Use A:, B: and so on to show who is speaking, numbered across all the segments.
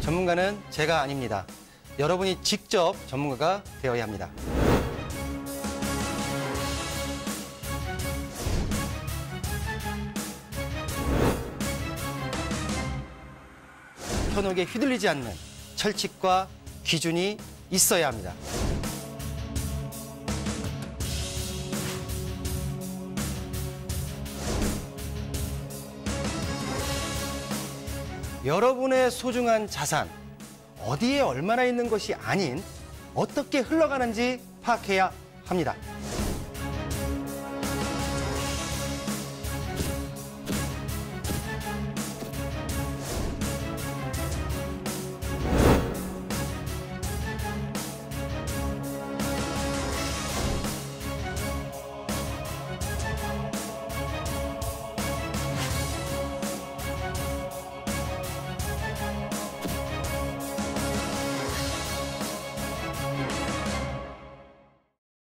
A: 전문가는 제가 아닙니다. 여러분이 직접 전문가가 되어야 합니다. 현혹에 휘둘리지 않는 철칙과 기준이 있어야 합니다. 여러분의 소중한 자산, 어디에 얼마나 있는 것이 아닌 어떻게 흘러가는지 파악해야 합니다.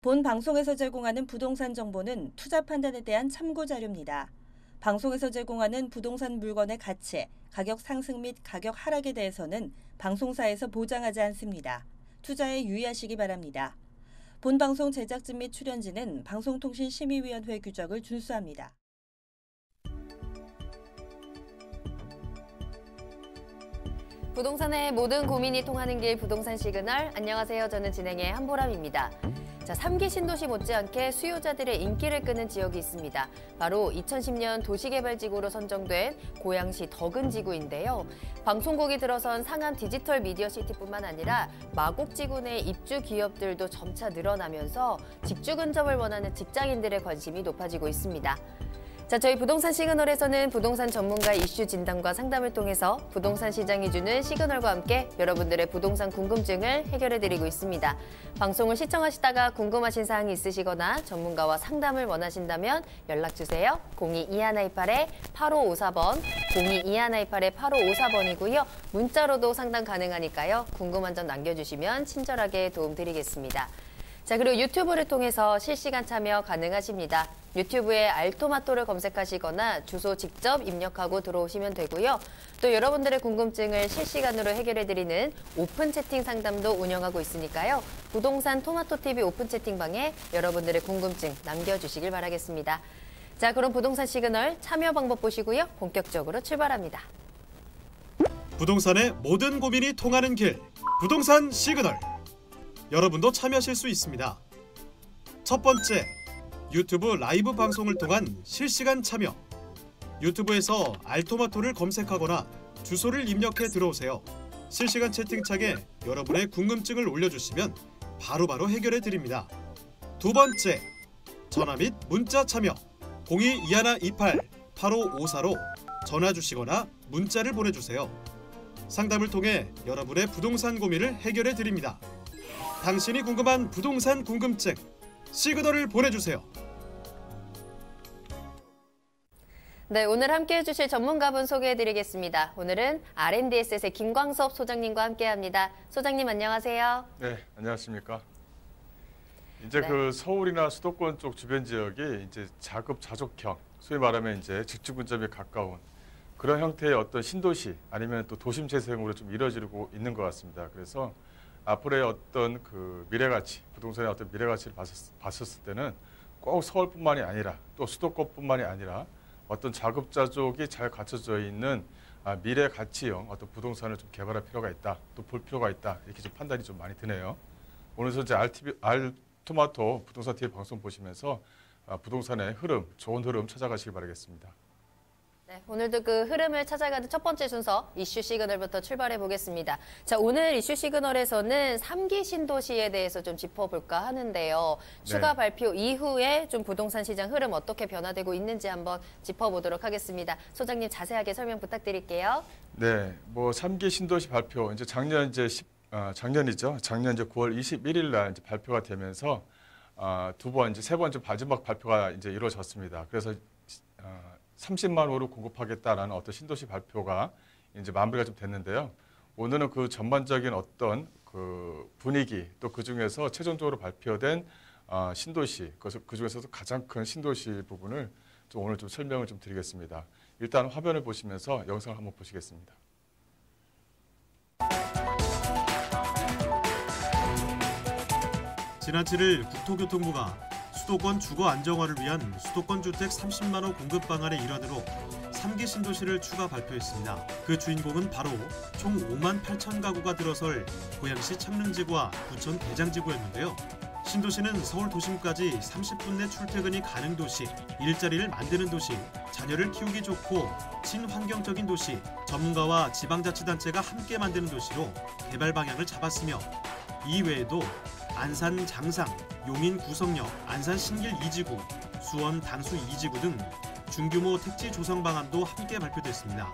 B: 본 방송에서 제공하는 부동산 정보는 투자 판단에 대한 참고 자료입니다. 방송에서 제공하는 부동산 물건의 가치, 가격 상승 및 가격 하락에 대해서는 방송사에서 보장하지 않습니다. 투자에 유의하시기 바랍니다. 본 방송 제작진 및 출연진은 방송통신심의위원회 규정을 준수합니다.
C: 부동산의 모든 고민이 통하는 길 부동산 시그널. 안녕하세요. 저는 진행의 한보람입니다. 자, 3기 신도시 못지않게 수요자들의 인기를 끄는 지역이 있습니다. 바로 2010년 도시개발지구로 선정된 고양시 덕은지구인데요. 방송국이 들어선 상암 디지털 미디어시티뿐만 아니라 마곡지구 내 입주 기업들도 점차 늘어나면서 직주 근접을 원하는 직장인들의 관심이 높아지고 있습니다. 자, 저희 부동산 시그널에서는 부동산 전문가 이슈 진단과 상담을 통해서 부동산 시장이 주는 시그널과 함께 여러분들의 부동산 궁금증을 해결해드리고 있습니다. 방송을 시청하시다가 궁금하신 사항이 있으시거나 전문가와 상담을 원하신다면 연락주세요. 02-2128-8554번, 02-2128-8554번이고요. 문자로도 상담 가능하니까요. 궁금한 점 남겨주시면 친절하게 도움드리겠습니다. 자, 그리고 유튜브를 통해서 실시간 참여 가능하십니다. 유튜브에 알토마토를 검색하시거나 주소 직접 입력하고 들어오시면 되고요. 또 여러분들의 궁금증을 실시간으로 해결해드리는 오픈 채팅 상담도 운영하고 있으니까요. 부동산 토마토TV 오픈 채팅방에 여러분들의 궁금증 남겨주시길 바라겠습니다. 자, 그럼 부동산 시그널 참여 방법 보시고요. 본격적으로 출발합니다.
D: 부동산의 모든 고민이 통하는 길, 부동산 시그널. 여러분도 참여하실 수 있습니다. 첫 번째, 유튜브 라이브 방송을 통한 실시간 참여. 유튜브에서 알토마토를 검색하거나 주소를 입력해 들어오세요. 실시간 채팅창에 여러분의 궁금증을 올려주시면 바로바로 해결해 드립니다. 두 번째, 전화 및 문자 참여. 02-2128-8554로 전화 주시거나 문자를 보내주세요. 상담을 통해 여러분의 부동산 고민을 해결해 드립니다. 당신이 궁금한 부동산 궁금증, 시그널을 보내주세요.
C: 네, 오늘 함께해 주실 전문가분 소개해드리겠습니다. 오늘은 R&D에셋의 김광섭 소장님과 함께합니다. 소장님 안녕하세요.
E: 네, 안녕하십니까. 이제
C: 네.
E: 그 서울이나 수도권 쪽 주변 지역이 이제 자급자족형, 소위 말하면 이제 직주 근접에 가까운 그런 형태의 어떤 신도시 아니면 또 도심 재생으로 좀 이루어지고 있는 것 같습니다. 그래서 앞으로의 어떤 그 미래 가치, 부동산의 어떤 미래 가치를 봤었을 때는 꼭 서울뿐만이 아니라 또 수도권뿐만이 아니라 어떤 자급자족이 잘 갖춰져 있는 미래 가치형 어떤 부동산을 좀 개발할 필요가 있다, 또 볼 필요가 있다, 이렇게 좀 판단이 좀 많이 드네요. 오늘 이제 알토마토 부동산 TV 방송 보시면서 부동산의 흐름, 좋은 흐름 찾아가시기 바라겠습니다.
C: 네, 오늘도 그 흐름을 찾아가는 첫 번째 순서 이슈 시그널부터 출발해 보겠습니다. 자, 오늘 이슈 시그널에서는 3기 신도시에 대해서 좀 짚어볼까 하는데요. 추가 발표 이후에 좀 부동산 시장 흐름 어떻게 변화되고 있는지 한번 짚어보도록 하겠습니다. 소장님 자세하게 설명 부탁드릴게요.
E: 네, 뭐 3기 신도시 발표 이제 작년이죠. 작년 이제 9월 21일 날 이제 발표가 되면서 세 번 마지막 발표가 이제 이루어졌습니다. 그래서 30만 호를 공급하겠다라는 어떤 신도시 발표가 이제 마무리가 좀 됐는데요. 오늘은 그 전반적인 어떤 그 분위기 또 그 중에서 최종적으로 발표된 신도시, 그 중에서도 가장 큰 신도시 부분을 좀 오늘 좀 설명을 좀 드리겠습니다. 일단 화면을 보시면서 영상을 한번 보시겠습니다.
D: 지난 7일 국토교통부가 수도권 주거 안정화를 위한 수도권 주택 30만 호 공급 방안의 일환으로 3기 신도시를 추가 발표했습니다. 그 주인공은 바로 총 5만 8천 가구가 들어설 고양시 참릉지구와 부천 대장지구였는데요. 신도시는 서울 도심까지 30분 내 출퇴근이 가능 도시, 일자리를 만드는 도시, 자녀를 키우기 좋고 친환경적인 도시, 전문가와 지방자치단체가 함께 만드는 도시로 개발 방향을 잡았으며 이 외에도 안산 장상, 용인 구성역, 안산 신길 2지구, 수원 당수 2지구 등 중규모 택지 조성 방안도 함께 발표됐습니다.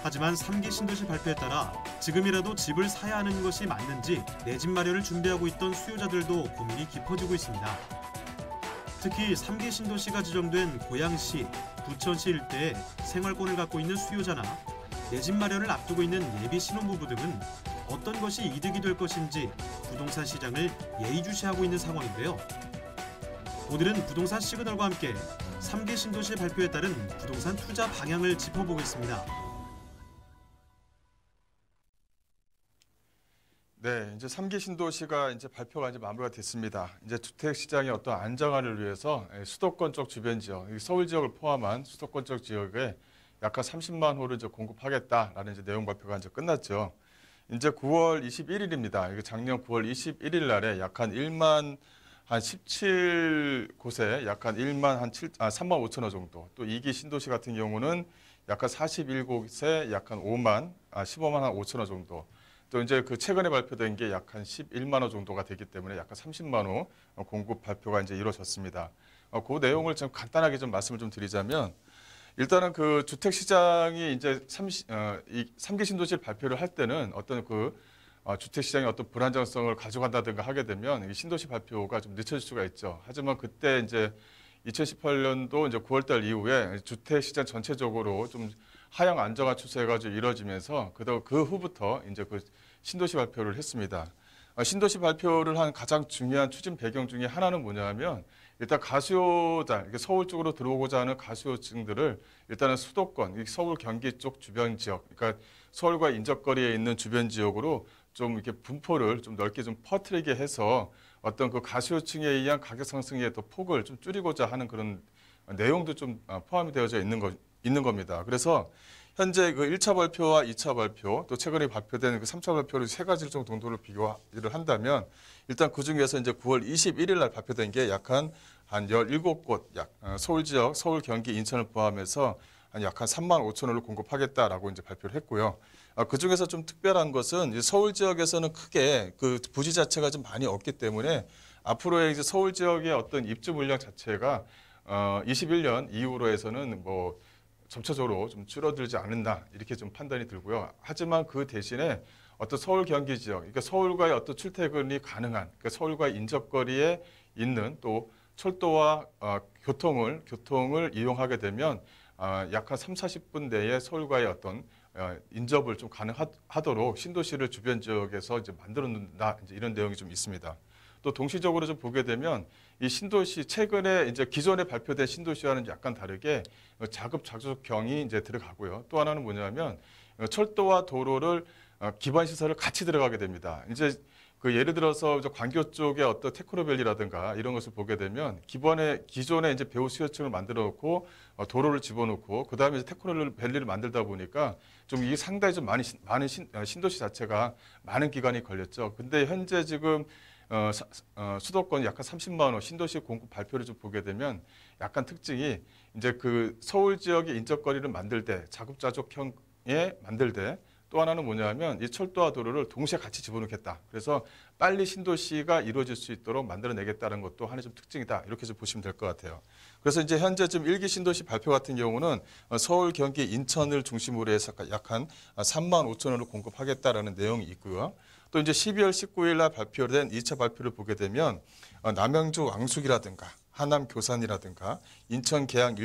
D: 하지만 3기 신도시 발표에 따라 지금이라도 집을 사야 하는 것이 맞는지 내 집 마련을 준비하고 있던 수요자들도 고민이 깊어지고 있습니다. 특히 3기 신도시가 지정된 고양시, 부천시 일대에 생활권을 갖고 있는 수요자나 내 집 마련을 앞두고 있는 예비 신혼부부 등은 어떤 것이 이득이 될 것인지 부동산 시장을 예의주시하고 있는 상황인데요. 오늘은 부동산 시그널과 함께 3기 신도시 발표에 따른 부동산 투자 방향을 짚어보겠습니다.
E: 네, 이제 3기 신도시가 이제 발표가 이제 마무리가 됐습니다. 이제 주택 시장의 어떤 안정화를 위해서 수도권 쪽 주변 지역, 서울 지역을 포함한 수도권 쪽 지역에 약간 30만 호를 이제 공급하겠다라는 이제 내용 발표가 이제 끝났죠. 이제 9월 21일입니다. 이게 작년 9월 21일 날에 약간 1만 한 17곳에 약간 3만 5천 호 정도. 또 2기 신도시 같은 경우는 약간 41곳에 약간 15만 한 5천 호 정도. 또 이제 그 최근에 발표된 게 약 한 11만 호 정도가 되기 때문에 약간 30만 호 공급 발표가 이제 이루어졌습니다. 그 내용을 좀 간단하게 좀 말씀을 좀 드리자면 일단은 그 주택 시장이 이제 3기 신도시 발표를 할 때는 어떤 그 주택 시장의 어떤 불안정성을 가져간다든가 하게 되면 이 신도시 발표가 좀 늦춰질 수가 있죠. 하지만 그때 이제 2018년도 이제 9월달 이후에 주택 시장 전체적으로 좀 하향 안정화 추세가 좀 이뤄지면서 그 후부터 이제 그 신도시 발표를 했습니다. 신도시 발표를 한 가장 중요한 추진 배경 중에 하나는 뭐냐면 일단 가수요자, 서울 쪽으로 들어오고자 하는 가수요층들을 일단은 수도권, 서울 경기 쪽 주변 지역, 그러니까 서울과 인접거리에 있는 주변 지역으로 좀 이렇게 분포를 좀 넓게 좀 퍼뜨리게 해서 어떤 그 가수요층에 의한 가격 상승의 또 폭을 좀 줄이고자 하는 그런 내용도 좀 포함이 되어져 있는 겁니다. 그래서 현재 그 1차 발표와 2차 발표, 또 최근에 발표된 그 3차 발표를 세 가지 정도를 비교를 한다면 일단 그 중에서 이제 9월 21일 날 발표된 게 약 한 17곳, 서울 지역, 서울, 경기, 인천을 포함해서 약 한 3만 5천 호를 공급하겠다라고 이제 발표를 했고요. 그 중에서 좀 특별한 것은 이제 서울 지역에서는 크게 그 부지 자체가 좀 많이 없기 때문에 앞으로의 이제 서울 지역의 어떤 입주 물량 자체가 21년 이후로 해서는 뭐 점차적으로 좀 줄어들지 않는다 이렇게 좀 판단이 들고요. 하지만 그 대신에 어떤 서울 경기 지역, 그러니까 서울과의 어떤 출퇴근이 가능한, 그러니까 서울과 인접거리에 있는 또 철도와 교통을 이용하게 되면 약 한 30-40분 내에 서울과의 어떤 인접을 좀 가능하도록 신도시를 주변 지역에서 이제 만들어놓는다 이제 이런 내용이 좀 있습니다. 또 동시적으로 좀 보게 되면 이 신도시 최근에 이제 기존에 발표된 신도시와는 약간 다르게 자급자족형이 이제 들어가고요. 또 하나는 뭐냐면 철도와 도로를 기반 시설을 같이 들어가게 됩니다. 이제 그 예를 들어서 광교 쪽의 어떤 테크노밸리라든가 이런 것을 보게 되면 기존에 이제 배후 수요층을 만들어 놓고 도로를 집어넣고 그 다음에 테크노밸리를 만들다 보니까 좀 이게 상당히 좀 많은 신도시 자체가 많은 기간이 걸렸죠. 근데 현재 지금 수도권 약간 30만 호 신도시 공급 발표를 좀 보게 되면 약간 특징이 이제 그 서울 지역의 인접거리를 만들 때 자급자족형에 만들 때 또 하나는 뭐냐면 이 철도와 도로를 동시에 같이 집어넣겠다. 그래서 빨리 신도시가 이루어질 수 있도록 만들어내겠다는 것도 하나의 좀 특징이다. 이렇게 좀 보시면 될 것 같아요. 그래서 이제 현재 지금 1기 신도시 발표 같은 경우는 서울, 경기, 인천을 중심으로 해서 약 한 3만 5천 원을 공급하겠다라는 내용이 있고요. 또 이제 12월 19일 날 발표된 2차 발표를 보게 되면 남양주 왕숙이라든가 하남 교산이라든가 인천 계양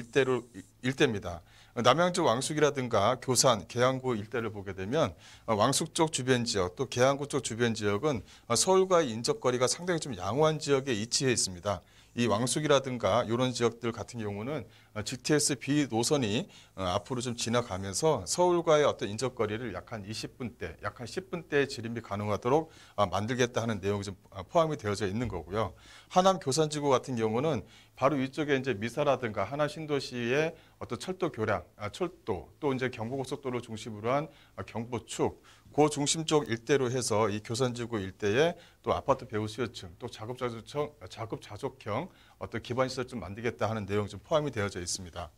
E: 일대입니다. 남양주 왕숙이라든가 교산, 계양구 일대를 보게 되면 왕숙 쪽 주변 지역 또 계양구 쪽 주변 지역은 서울과의 인접거리가 상당히 좀 양호한 지역에 위치해 있습니다.
F: 이 왕숙이라든가 이런 지역들 같은 경우는 GTX B 노선이 앞으로 좀 지나가면서 서울과의 어떤 인접거리를 약 한 20분대, 약 한 10분대의 지림이 가능하도록 만들겠다 하는 내용이 좀 포함이 되어져 있는 거고요. 하남 교산지구 같은 경우는 바로 위쪽에 이제 미사라든가 하남 신도시의 어떤 철도 교량, 철도 또 이제 경부고속도로 중심으로 한 경부축, 그 중심 쪽 일대로 해서 이 교산지구 일대에 또 아파트 배후 수요층, 또 자급자족형 어떤 기반 시설 좀 만들겠다 하는 내용이 좀 포함이 되어져 있습니다.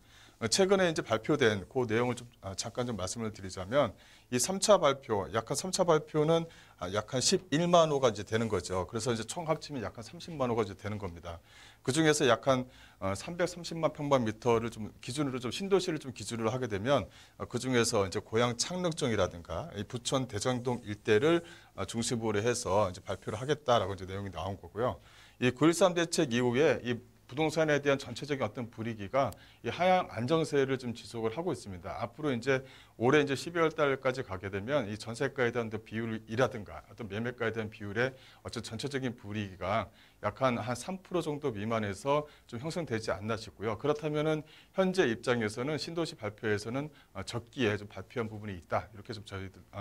F: 최근에 이제 발표된 그 내용을 좀 잠깐 좀 말씀을 드리자면 이 3차 발표, 약 한 3차 발표는 약 한 11만 호가 이제 되는 거죠. 그래서 이제 총 합치면 약 한 30만 호가 이제 되는 겁니다. 그 중에서 약 한 330만 평방미터를 좀 기준으로 좀 신도시를 좀 기준으로 하게 되면 그 중에서 이제 고양 창릉정이라든가 이 부천 대장동 일대를 중심으로 해서 이제 발표를 하겠다라고 이제 내용이 나온 거고요. 이 9.13 대책 이후에 이 부동산에 대한 전체적인 어떤 분위기가 이 하향 안정세를 좀 지속을 하고 있습니다. 앞으로 이제 올해 이제 12월 달까지 가게 되면 이 전세가에 대한 비율이라든가 어떤 매매가에 대한 비율의 어떤 전체적인 분위기가 약 한 3% 정도 미만에서 좀 형성되지 않나 싶고요. 그렇다면은 현재 입장에서는 신도시 발표에서는 적기에 좀 발표한 부분이 있다. 이렇게 좀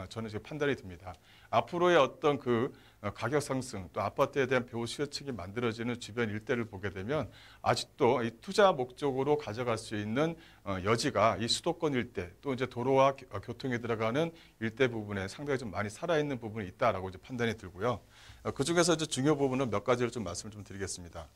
F: 저는 지금 판단이 듭니다. 앞으로의 어떤 그 가격 상승 또 아파트에 대한 배후 수요층이 만들어지는 주변 일대를 보게 되면 아직도 이 투자 목적으로 가져갈 수 있는 여지가 이 수도권 일대 또 이제 도로와 교통이 들어가는 일대 부분에 상당히 좀 많이 살아있는 부분이 있다라고 이제 판단이 들고요. 그 중에서 이제 중요 부분은 몇 가지를 좀 말씀을 좀 드리겠습니다.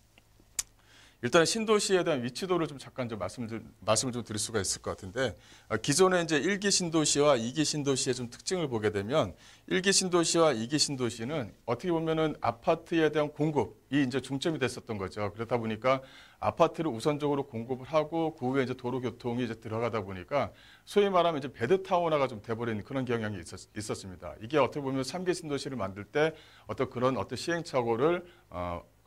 F: 일단 신도시에 대한 위치도를 좀 잠깐 좀 말씀을 좀 드릴 수가 있을 것 같은데 기존에 이제 1기 신도시와 2기 신도시의 좀 특징을 보게 되면 1기 신도시와 2기 신도시는 어떻게 보면은 아파트에 대한 공급이 이제 중점이 됐었던 거죠. 그렇다 보니까 아파트를 우선적으로 공급을 하고 그 후에 이제 도로 교통이 이제 들어가다 보니까 소위 말하면 이제 베드타운화가 좀 돼버린 그런 경향이 있었습니다. 이게 어떻게 보면 3기 신도시를 만들 때 그런 시행착오를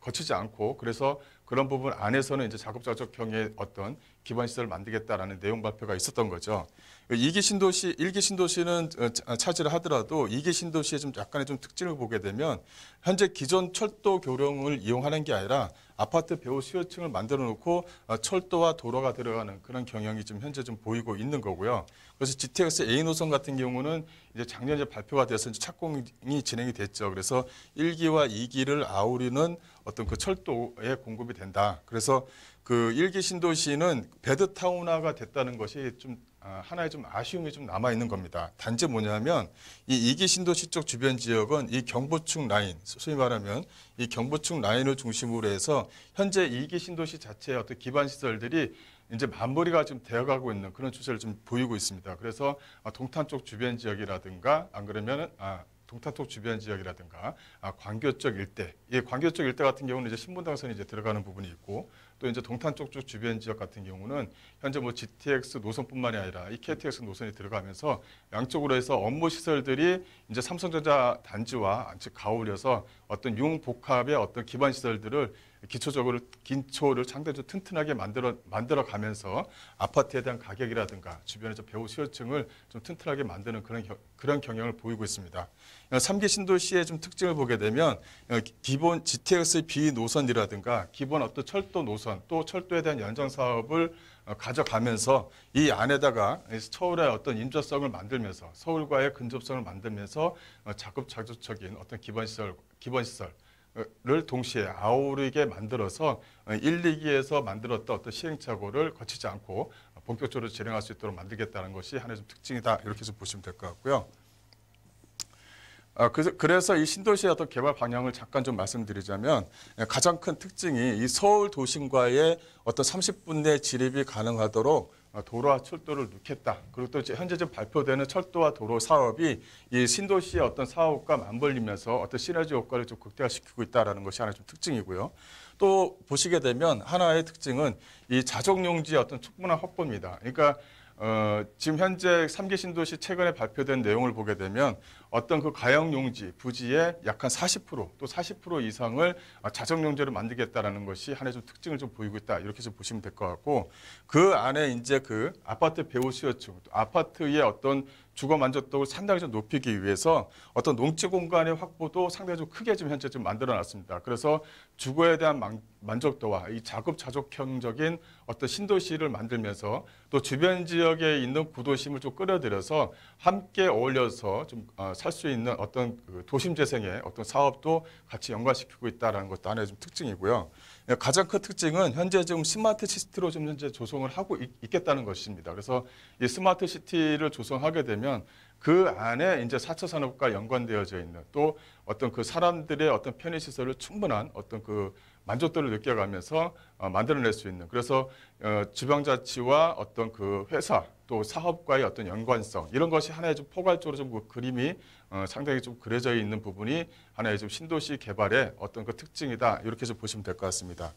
F: 거치지 않고 그래서 그런 부분 안에서는 이제 자급자족형의 어떤 기반 시설을 만들겠다라는 내용 발표가 있었던 거죠. 2기 신도시, 1기 신도시는 차지를 하더라도 2기 신도시의 좀 약간의 좀 특징을 보게 되면 현재 기존 철도 교량을 이용하는 게 아니라 아파트 배후 수요층을 만들어 놓고 철도와 도로가 들어가는 그런 경향이 지금 현재 좀 보이고 있는 거고요. 그래서 GTX A 노선 같은 경우는 이제 작년에 발표가 돼서 이제 착공이 진행이 됐죠. 그래서 1기와 2기를 아우르는 어떤 그 철도의 공급이 된다. 그래서 그 1기 신도시는 베드타운화가 됐다는 것이 좀 하나의 좀 아쉬움이 좀 남아 있는 겁니다. 단지 뭐냐면 이 2기 신도시 쪽 주변 지역은 이 경부축 라인, 소위 말하면 이 경부축 라인을 중심으로 해서 현재 2기 신도시 자체의 어떤 기반 시설들이 이제 마무리가 좀 되어가고 있는 그런 추세를 좀 보이고 있습니다. 그래서 동탄 쪽 주변 지역이라든가 안 그러면은 동탄 쪽 주변 지역이라든가 광교 쪽 일대, 이 광교 쪽 일대 같은 경우는 이제 신분당선이 이제 들어가는 부분이 있고 또 이제 동탄 쪽 주변 지역 같은 경우는 현재 뭐 GTX 노선뿐만이 아니라 이 KTX 노선이 들어가면서 양쪽으로 해서 업무 시설들이 이제 삼성전자 단지와 가울여서 어떤 융복합의 어떤 기반 시설들을 기초를 상당히 좀 튼튼하게 만들어 가면서 아파트에 대한 가격이라든가 주변의 배후 수요층을 좀 튼튼하게 만드는 그런 경향을 보이고 있습니다. 3기 신도시의 좀 특징을 보게 되면 기본 GTX B 노선이라든가 기본 어떤 철도 노선 또 철도에 대한 연장 사업을 가져가면서 이 안에다가 서울의 어떤 인접성을 만들면서 서울과의 근접성을 만들면서 자급자족적인 어떤 기반 시설을 동시에 아우르게 만들어서 1, 2기에서 만들었던 어떤 시행착오를 거치지 않고 본격적으로 진행할 수 있도록 만들겠다는 것이 하나의 좀 특징이다. 이렇게 좀 보시면 될 것 같고요. 그래서 이 신도시의 어떤 개발 방향을 잠깐 좀 말씀드리자면 가장 큰 특징이 이 서울 도심과의 어떤 30분 내 지립이 가능하도록 도로와 철도를 넣겠다. 그리고 또 현재 지금 발표되는 철도와 도로 사업이 이 신도시의 어떤 사업과 맞물리면서 어떤 시너지 효과를 좀 극대화시키고 있다는 것이 하나의 좀 특징이고요. 또 보시게 되면 하나의 특징은 이 자족용지의 어떤 충분한 확보입니다. 그러니까 지금 현재 3기 신도시 최근에 발표된 내용을 보게 되면 어떤 그 가용용지, 부지의 약 한 40%, 또 40% 이상을 자정용지로 만들겠다라는 것이 하나의 좀 특징을 좀 보이고 있다. 이렇게 좀 보시면 될 것 같고 그 안에 이제 그 아파트 배후 수요층, 또 아파트의 어떤 주거 만족도를 상당히 좀 높이기 위해서 어떤 농지 공간의 확보도 상당히 좀 크게 지금 현재 좀 만들어놨습니다. 그래서 주거에 대한 만족도와 이 자급자족형적인 어떤 신도시를 만들면서 또 주변 지역에 있는 구도심을 좀 끌어들여서 함께 어울려서 좀 살 수 있는 어떤 그 도심 재생의 어떤 사업도 같이 연관시키고 있다는 것도 하나의 좀 특징이고요. 가장 큰 특징은 현재 지금 스마트 시티로 좀 현재 조성을 하고 있겠다는 것입니다. 그래서 이 스마트 시티를 조성하게 되면 그 안에 이제 4차 산업과 연관되어져 있는 또 어떤 그 사람들의 어떤 편의시설을 충분한 어떤 그 만족도를 느껴가면서 만들어낼 수 있는, 그래서 지방자치와 어떤 그 회사 또 사업과의 어떤 연관성, 이런 것이 하나의 좀 포괄적으로 좀 그 그림이 상당히 좀 그려져 있는 부분이 하나의 좀 신도시 개발의 어떤 그 특징이다, 이렇게 좀 보시면 될 것 같습니다.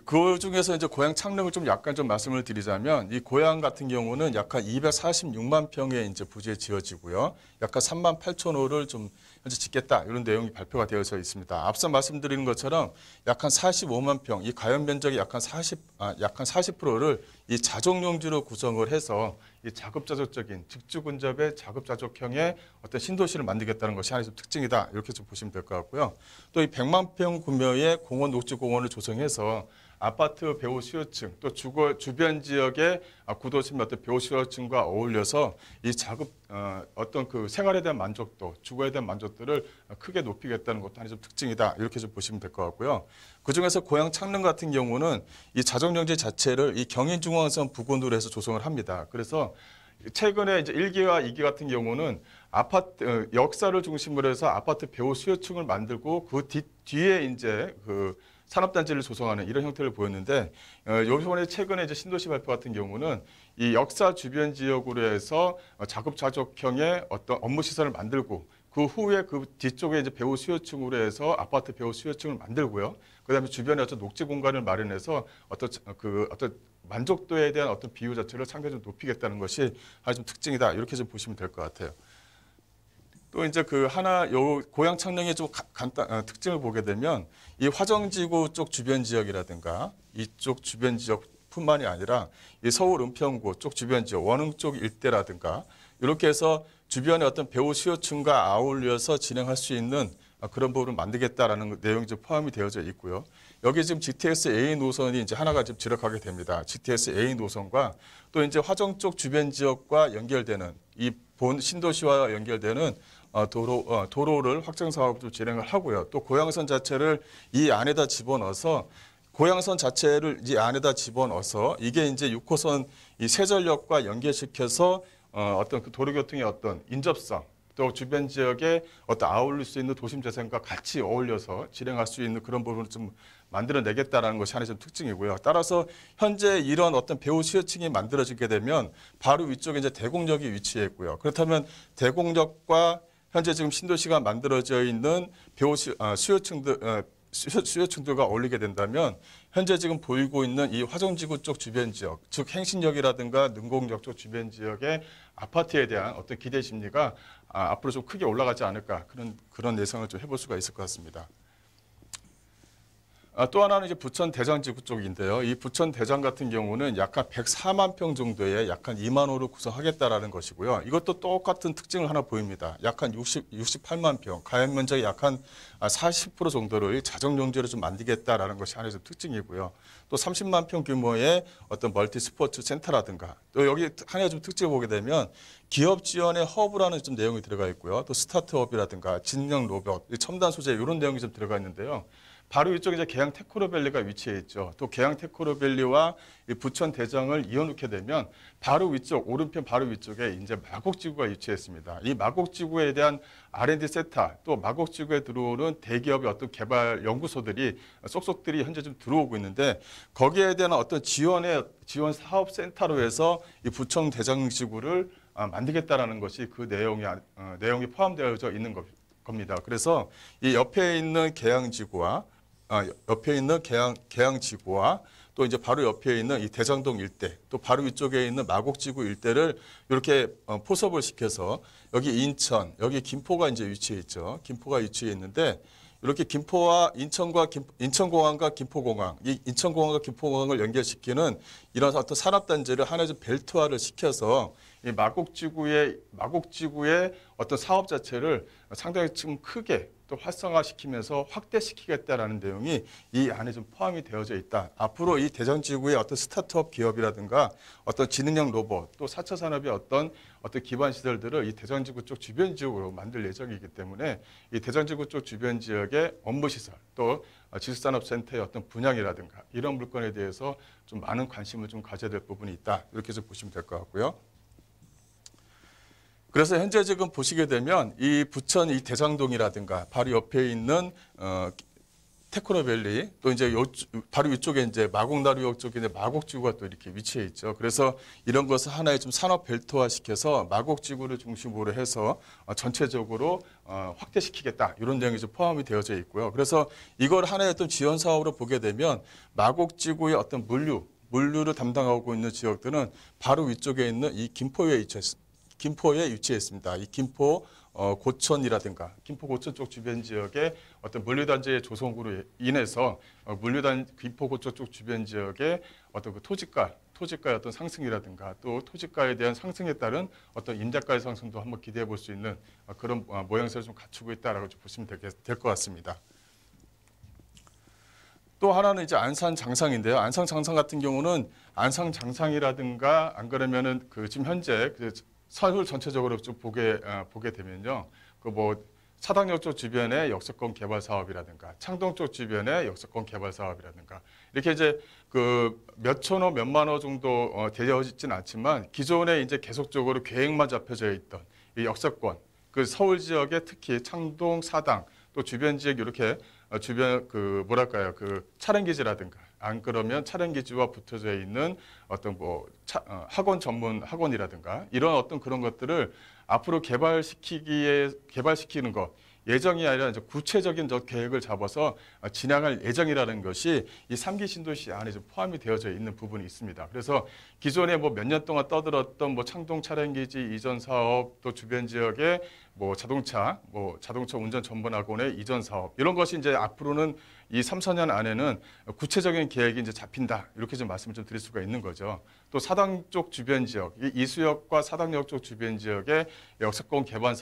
F: 그 중에서 이제 고양 창릉을 좀 약간 좀 말씀을 드리자면, 이 고양 같은 경우는 약간 246만 평의 이제 부지에 지어지고요. 약간 3만 8천 호를 좀 현재 짓겠다, 이런 내용이 발표가 되어져 있습니다. 앞서 말씀드리는 것처럼 약한 45만 평, 이 가연 면적의 약한 40%를 이 자족용지로 구성을 해서 이 자급자족적인 직주근접의 자급자족형의 어떤 신도시를 만들겠다는 것이 하나의 좀 특징이다, 이렇게 좀 보시면 될 것 같고요. 또 이 100만 평 규모의 공원 녹지공원을 조성해서 아파트 배후 수요층 또 주변 지역의 구도심 어떤 배후 수요층과 어울려서 이 어떤 그 생활에 대한 만족도, 주거에 대한 만족도를 크게 높이겠다는 것도 하나의 좀 특징이다, 이렇게 좀 보시면 될 것 같고요. 그 중에서 고양 창릉 같은 경우는 이 자족용지 자체를 이 경인중앙선 부근으로 해서 조성을 합니다. 그래서 최근에 이제 1기와 2기 같은 경우는 아파트 역사를 중심으로 해서 아파트 배후 수요층을 만들고 그 뒤에 이제 그 산업단지를 조성하는 이런 형태를 보였는데, 요번에 최근에 이제 신도시 발표 같은 경우는 이 역사 주변 지역으로 해서 자급자족형의 어떤 업무 시설을 만들고 그 후에 그 뒤쪽에 이제 배후 수요층으로 해서 아파트 배후 수요층을 만들고요. 그다음에 주변에 어떤 녹지 공간을 마련해서 어떤 만족도에 대한 어떤 비율 자체를 상당히 좀 높이겠다는 것이 아주 좀 특징이다, 이렇게 좀 보시면 될 것 같아요. 또 이제 그 하나 요 고양 창릉의 좀 특징을 보게 되면 이 화정지구 쪽 주변 지역이라든가 이쪽 주변 지역뿐만이 아니라 이 서울 은평구 쪽 주변 지역, 원흥 쪽 일대라든가 이렇게 해서 주변의 어떤 배후 수요층과 아울려서 진행할 수 있는 그런 부분을 만들겠다라는 내용이 좀 포함이 되어져 있고요. 여기 지금 GTX A 노선이 이제 하나가 좀 지력하게 됩니다. GTX A 노선과 또 이제 화정 쪽 주변 지역과 연결되는 이 본 신도시와 연결되는 도로를 확장 사업을 좀 진행을 하고요. 또 고양선 자체를 이 안에다 집어넣어서 이게 이제 6호선 이 세전역과 연계시켜서 어떤 그 도로교통의 어떤 인접성, 또 주변 지역에 어떤 아울릴 수 있는 도심 재생과 같이 어울려서 진행할 수 있는 그런 부분을 좀 만들어내겠다라는 것이 하나의 좀 특징이고요. 따라서 현재 이런 어떤 배후 수요층이 만들어지게 되면 바로 위쪽에 이제 대곡역이 위치해 있고요. 그렇다면 대곡역과 현재 지금 신도시가 만들어져 있는 배후 수요층들과 어울리게 된다면 현재 지금 보이고 있는 이 화정지구 쪽 주변 지역, 즉 행신역이라든가 능곡역 쪽 주변 지역의 아파트에 대한 어떤 기대 심리가 앞으로 좀 크게 올라가지 않을까, 그런 예상을 좀 해볼 수가 있을 것 같습니다. 또 하나는 이제 부천 대장지구 쪽인데요. 이 부천 대장 같은 경우는 약간 104만 평 정도의 약간 2만 호를 구성하겠다라는 것이고요. 이것도 똑같은 특징을 하나 보입니다. 약간 68만 평, 가연 면적의 약한 40% 정도를 자정용지로 좀 만들겠다라는 것이 하나의 특징이고요. 또 30만 평 규모의 어떤 멀티 스포츠 센터라든가, 또 여기 하나의 좀 특징을 보게 되면 기업 지원의 허브라는 좀 내용이 들어가 있고요. 또 스타트업이라든가 진영 로봇, 첨단 소재 이런 내용이 좀 들어가 있는데요. 바로 이쪽에 이제 계양 테크노밸리가 위치해 있죠. 또 계양 테크노밸리와 이 부천 대장을 이어놓게 되면 바로 위쪽, 오른편 바로 위쪽에 이제 마곡지구가 위치했습니다. 이 마곡지구에 대한 R&D 센터, 또 마곡지구에 들어오는 대기업의 어떤 개발 연구소들이 쏙쏙들이 현재 좀 들어오고 있는데, 거기에 대한 어떤 지원 사업 센터로 해서 이 부천 대장지구를 만들겠다라는 것이 그 내용이 포함되어져 있는 겁니다. 그래서 이 옆에 있는 계양지구와 또 이제 바로 옆에 있는 이 대장동 일대, 또 바로 위쪽에 있는 마곡지구 일대를 이렇게 포섭을 시켜서 여기 인천, 여기 김포가 이제 위치해 있죠. 김포가 위치해 있는데 이렇게 인천공항과 김포공항, 이 인천공항과 김포공항을 연결시키는 이런 어떤 산업단지를 하나의 좀 벨트화를 시켜서 이 마곡지구의 어떤 사업 자체를 상당히 좀 크게 또 활성화시키면서 확대시키겠다라는 내용이 이 안에 좀 포함이 되어져 있다. 앞으로 이 대전지구의 어떤 스타트업 기업이라든가 어떤 지능형 로봇 또 4차 산업의 어떤 기반 시설들을 이 대전지구 쪽 주변 지역으로 만들 예정이기 때문에 이 대전지구 쪽 주변 지역의 업무 시설 또 지수산업센터의 어떤 분양이라든가 이런 물건에 대해서 좀 많은 관심을 좀 가져야 될 부분이 있다. 이렇게 좀 보시면 될 것 같고요. 그래서 현재 지금 보시게 되면 이 부천 이 대장동이라든가 바로 옆에 있는 테크노밸리 또 이제 바로 이쪽에 이제 마곡나루역 쪽에 이제 마곡지구가 또 이렇게 위치해 있죠. 그래서 이런 것을 하나의 좀 산업 벨트화 시켜서 마곡지구를 중심으로 해서 전체적으로 확대시키겠다 이런 내용이 좀 포함이 되어져 있고요. 그래서 이걸 하나의 어떤 지원 사업으로 보게 되면 마곡지구의 어떤 물류를 담당하고 있는 지역들은 바로 위쪽에 있는 이 김포에 위치해 있습니다. 이 김포 고천이라든가 김포 고천 쪽 주변 지역의 어떤 물류단지의 조성으로 인해서 김포 고천 쪽 주변 지역의 어떤 그 토지가의 어떤 상승이라든가 또 토지가에 대한 상승에 따른 어떤 임대가의 상승도 한번 기대해 볼 수 있는 그런 모양새를 좀 갖추고 있다라고 좀 보시면 될 것 같습니다. 또 하나는 이제 안산 장상인데요. 안산 장상 같은 경우는 안산 장상이라든가 안 그러면은 그 지금 현재 그 서울 전체적으로 좀 보게 되면요. 그 뭐 사당역 쪽 주변의 역세권 개발 사업이라든가 창동 쪽 주변의 역세권 개발 사업이라든가 이렇게 이제 그 몇천호 몇만호 정도 되어지진 않지만 기존에 이제 계속적으로 계획만 잡혀져 있던 이 역세권 그 서울 지역에 특히 창동, 사당 또 주변 지역 이렇게 주변 그 뭐랄까요 그 촬영기지라든가 안 그러면 촬영기지와 붙어져 있는 어떤 뭐 학원 전문 학원이라든가 이런 어떤 그런 것들을 앞으로 개발시키는 것 예정이 아니라 이제 구체적인 계획을 잡아서 진행할 예정이라는 것이 이 3기 신도시 안에 좀 포함이 되어져 있는 부분이 있습니다. 그래서 기존에 뭐 몇 년 동안 떠들었던 뭐 창동 촬영기지 이전 사업 또 주변 지역에 뭐 자동차 운전 전문 학원의 이전 사업 이런 것이 이제 앞으로는 이 3, 4년 안에는 구체적인 계획이 이제 잡힌다. 이렇게 좀 말씀을 좀 드릴 수가 있는 거죠. 또 사당 쪽 주변 지역, 이수역과 사당역 쪽 주변 지역의 역세권 개발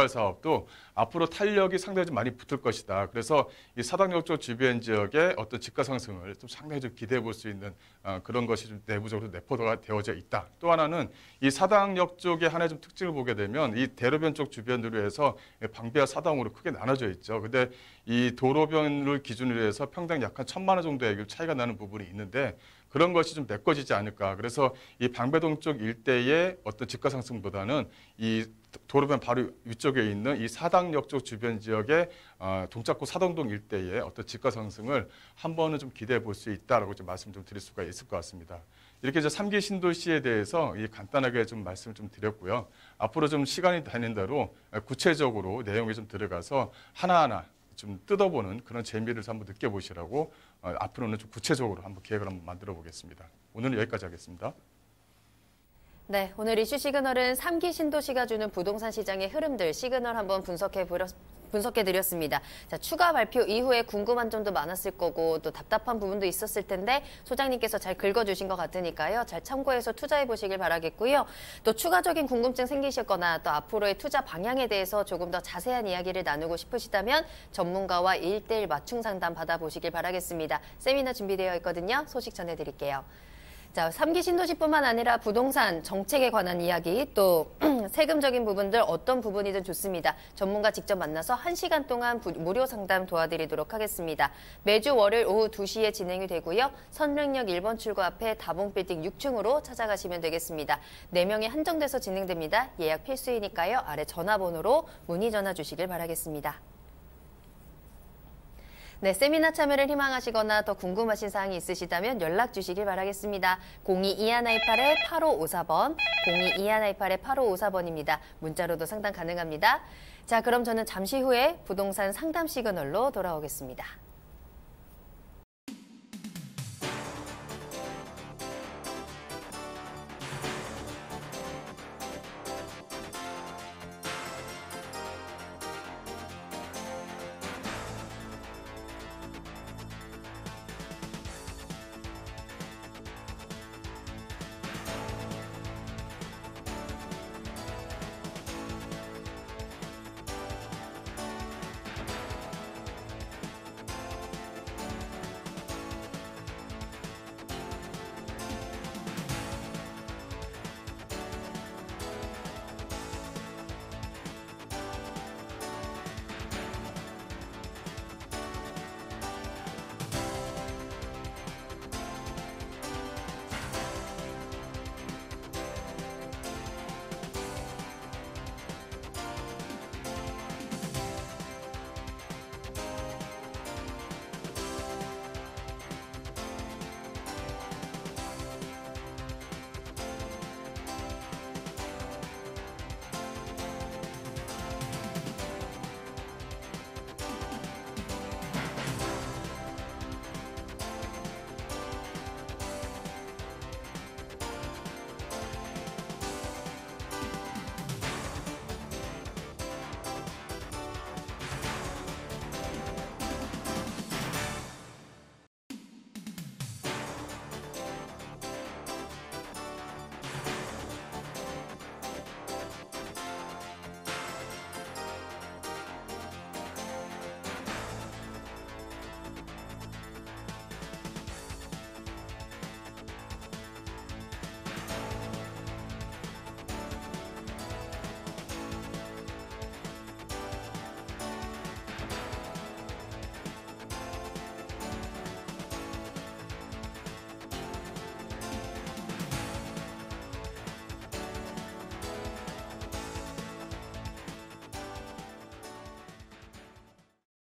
F: 사업도 앞으로 탄력이 상당히 좀 많이 붙을 것이다. 그래서 이 사당역 쪽 주변 지역의 어떤 집가 상승을 좀 상당히 좀 기대해 볼 수 있는 그런 것이 좀 내부적으로 내포가 되어져 있다. 또 하나는 이 사당역 쪽의 하나의 좀 특징을 보게 되면 이 대로변 쪽 주변으로 해서 방배와 사당으로 크게 나눠져 있죠. 근데 이 도로변을 기준으로 해서 평당 약 한 1,000만 원 정도의 차이가 나는 부분이 있는데 그런 것이 좀 메꿔지지 않을까. 그래서 이 방배동 쪽 일대의 어떤 집가 상승보다는 이 도로변 바로 위쪽에 있는 이 사당역 쪽 주변 지역의 동작구 사당동 일대의 어떤 집가 상승을 한 번은 좀 기대해 볼 수 있다라고 좀 말씀 좀 드릴 수가 있을 것 같습니다. 이렇게 이제 3기 신도시에 대해서 간단하게 좀 말씀을 좀 드렸고요. 앞으로 좀 시간이 되는 대로 구체적으로 내용에 좀 들어가서 하나하나 좀 뜯어보는 그런 재미를 한번 느껴보시라고 앞으로는 좀 구체적으로 한번 계획을 한번 만들어 보겠습니다. 오늘은 여기까지 하겠습니다.
C: 네, 오늘 이슈 시그널은 3기 신도시가 주는 부동산 시장의 흐름들 시그널 한번 분석해드렸습니다. 자, 추가 발표 이후에 궁금한 점도 많았을 거고 또 답답한 부분도 있었을 텐데 소장님께서 잘 긁어주신 것 같으니까요. 잘 참고해서 투자해보시길 바라겠고요. 또 추가적인 궁금증 생기셨거나 또 앞으로의 투자 방향에 대해서 조금 더 자세한 이야기를 나누고 싶으시다면 전문가와 1:1 맞춤 상담 받아보시길 바라겠습니다. 세미나 준비되어 있거든요. 소식 전해드릴게요. 자, 3기 신도시뿐만 아니라 부동산 정책에 관한 이야기 또 세금적인 부분들 어떤 부분이든 좋습니다. 전문가 직접 만나서 1시간 동안 무료 상담 도와드리도록 하겠습니다. 매주 월요일 오후 2시에 진행이 되고요. 선릉역 1번 출구 앞에 다봉빌딩 6층으로 찾아가시면 되겠습니다. 4명이 한정돼서 진행됩니다. 예약 필수이니까요. 아래 전화번호로 문의 전화 주시길 바라겠습니다. 네, 세미나 참여를 희망하시거나 더 궁금하신 사항이 있으시다면 연락 주시길 바라겠습니다. 02-2158-8554번, 02-2158-8554번입니다. 문자로도 상담 가능합니다. 자, 그럼 저는 잠시 후에 부동산 상담 시그널로 돌아오겠습니다.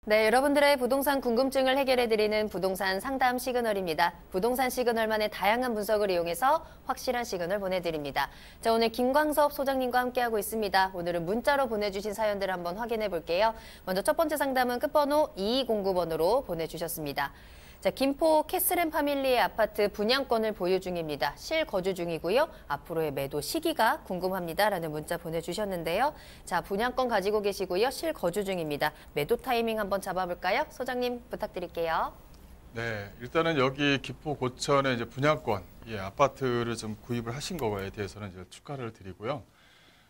C: 네, 여러분들의 부동산 궁금증을 해결해드리는 부동산 상담 시그널입니다. 부동산 시그널만의 다양한 분석을 이용해서 확실한 시그널 보내드립니다. 자, 오늘 김광섭 소장님과 함께하고 있습니다. 오늘은 문자로 보내주신 사연들을 한번 확인해 볼게요. 먼저 첫 번째 상담은 끝번호 2209번으로 보내주셨습니다. 자, 김포 캐슬앤 파밀리의 아파트 분양권을 보유 중입니다. 실거주 중이고요. 앞으로의 매도 시기가 궁금합니다라는 문자 보내주셨는데요. 자, 분양권 가지고 계시고요. 실거주 중입니다. 매도 타이밍 한번 잡아볼까요? 소장님 부탁드릴게요.
F: 네, 일단은 여기 김포 고천의 이제 분양권, 아파트를 좀 구입을 하신 거에 대해서는 이제 축하를 드리고요.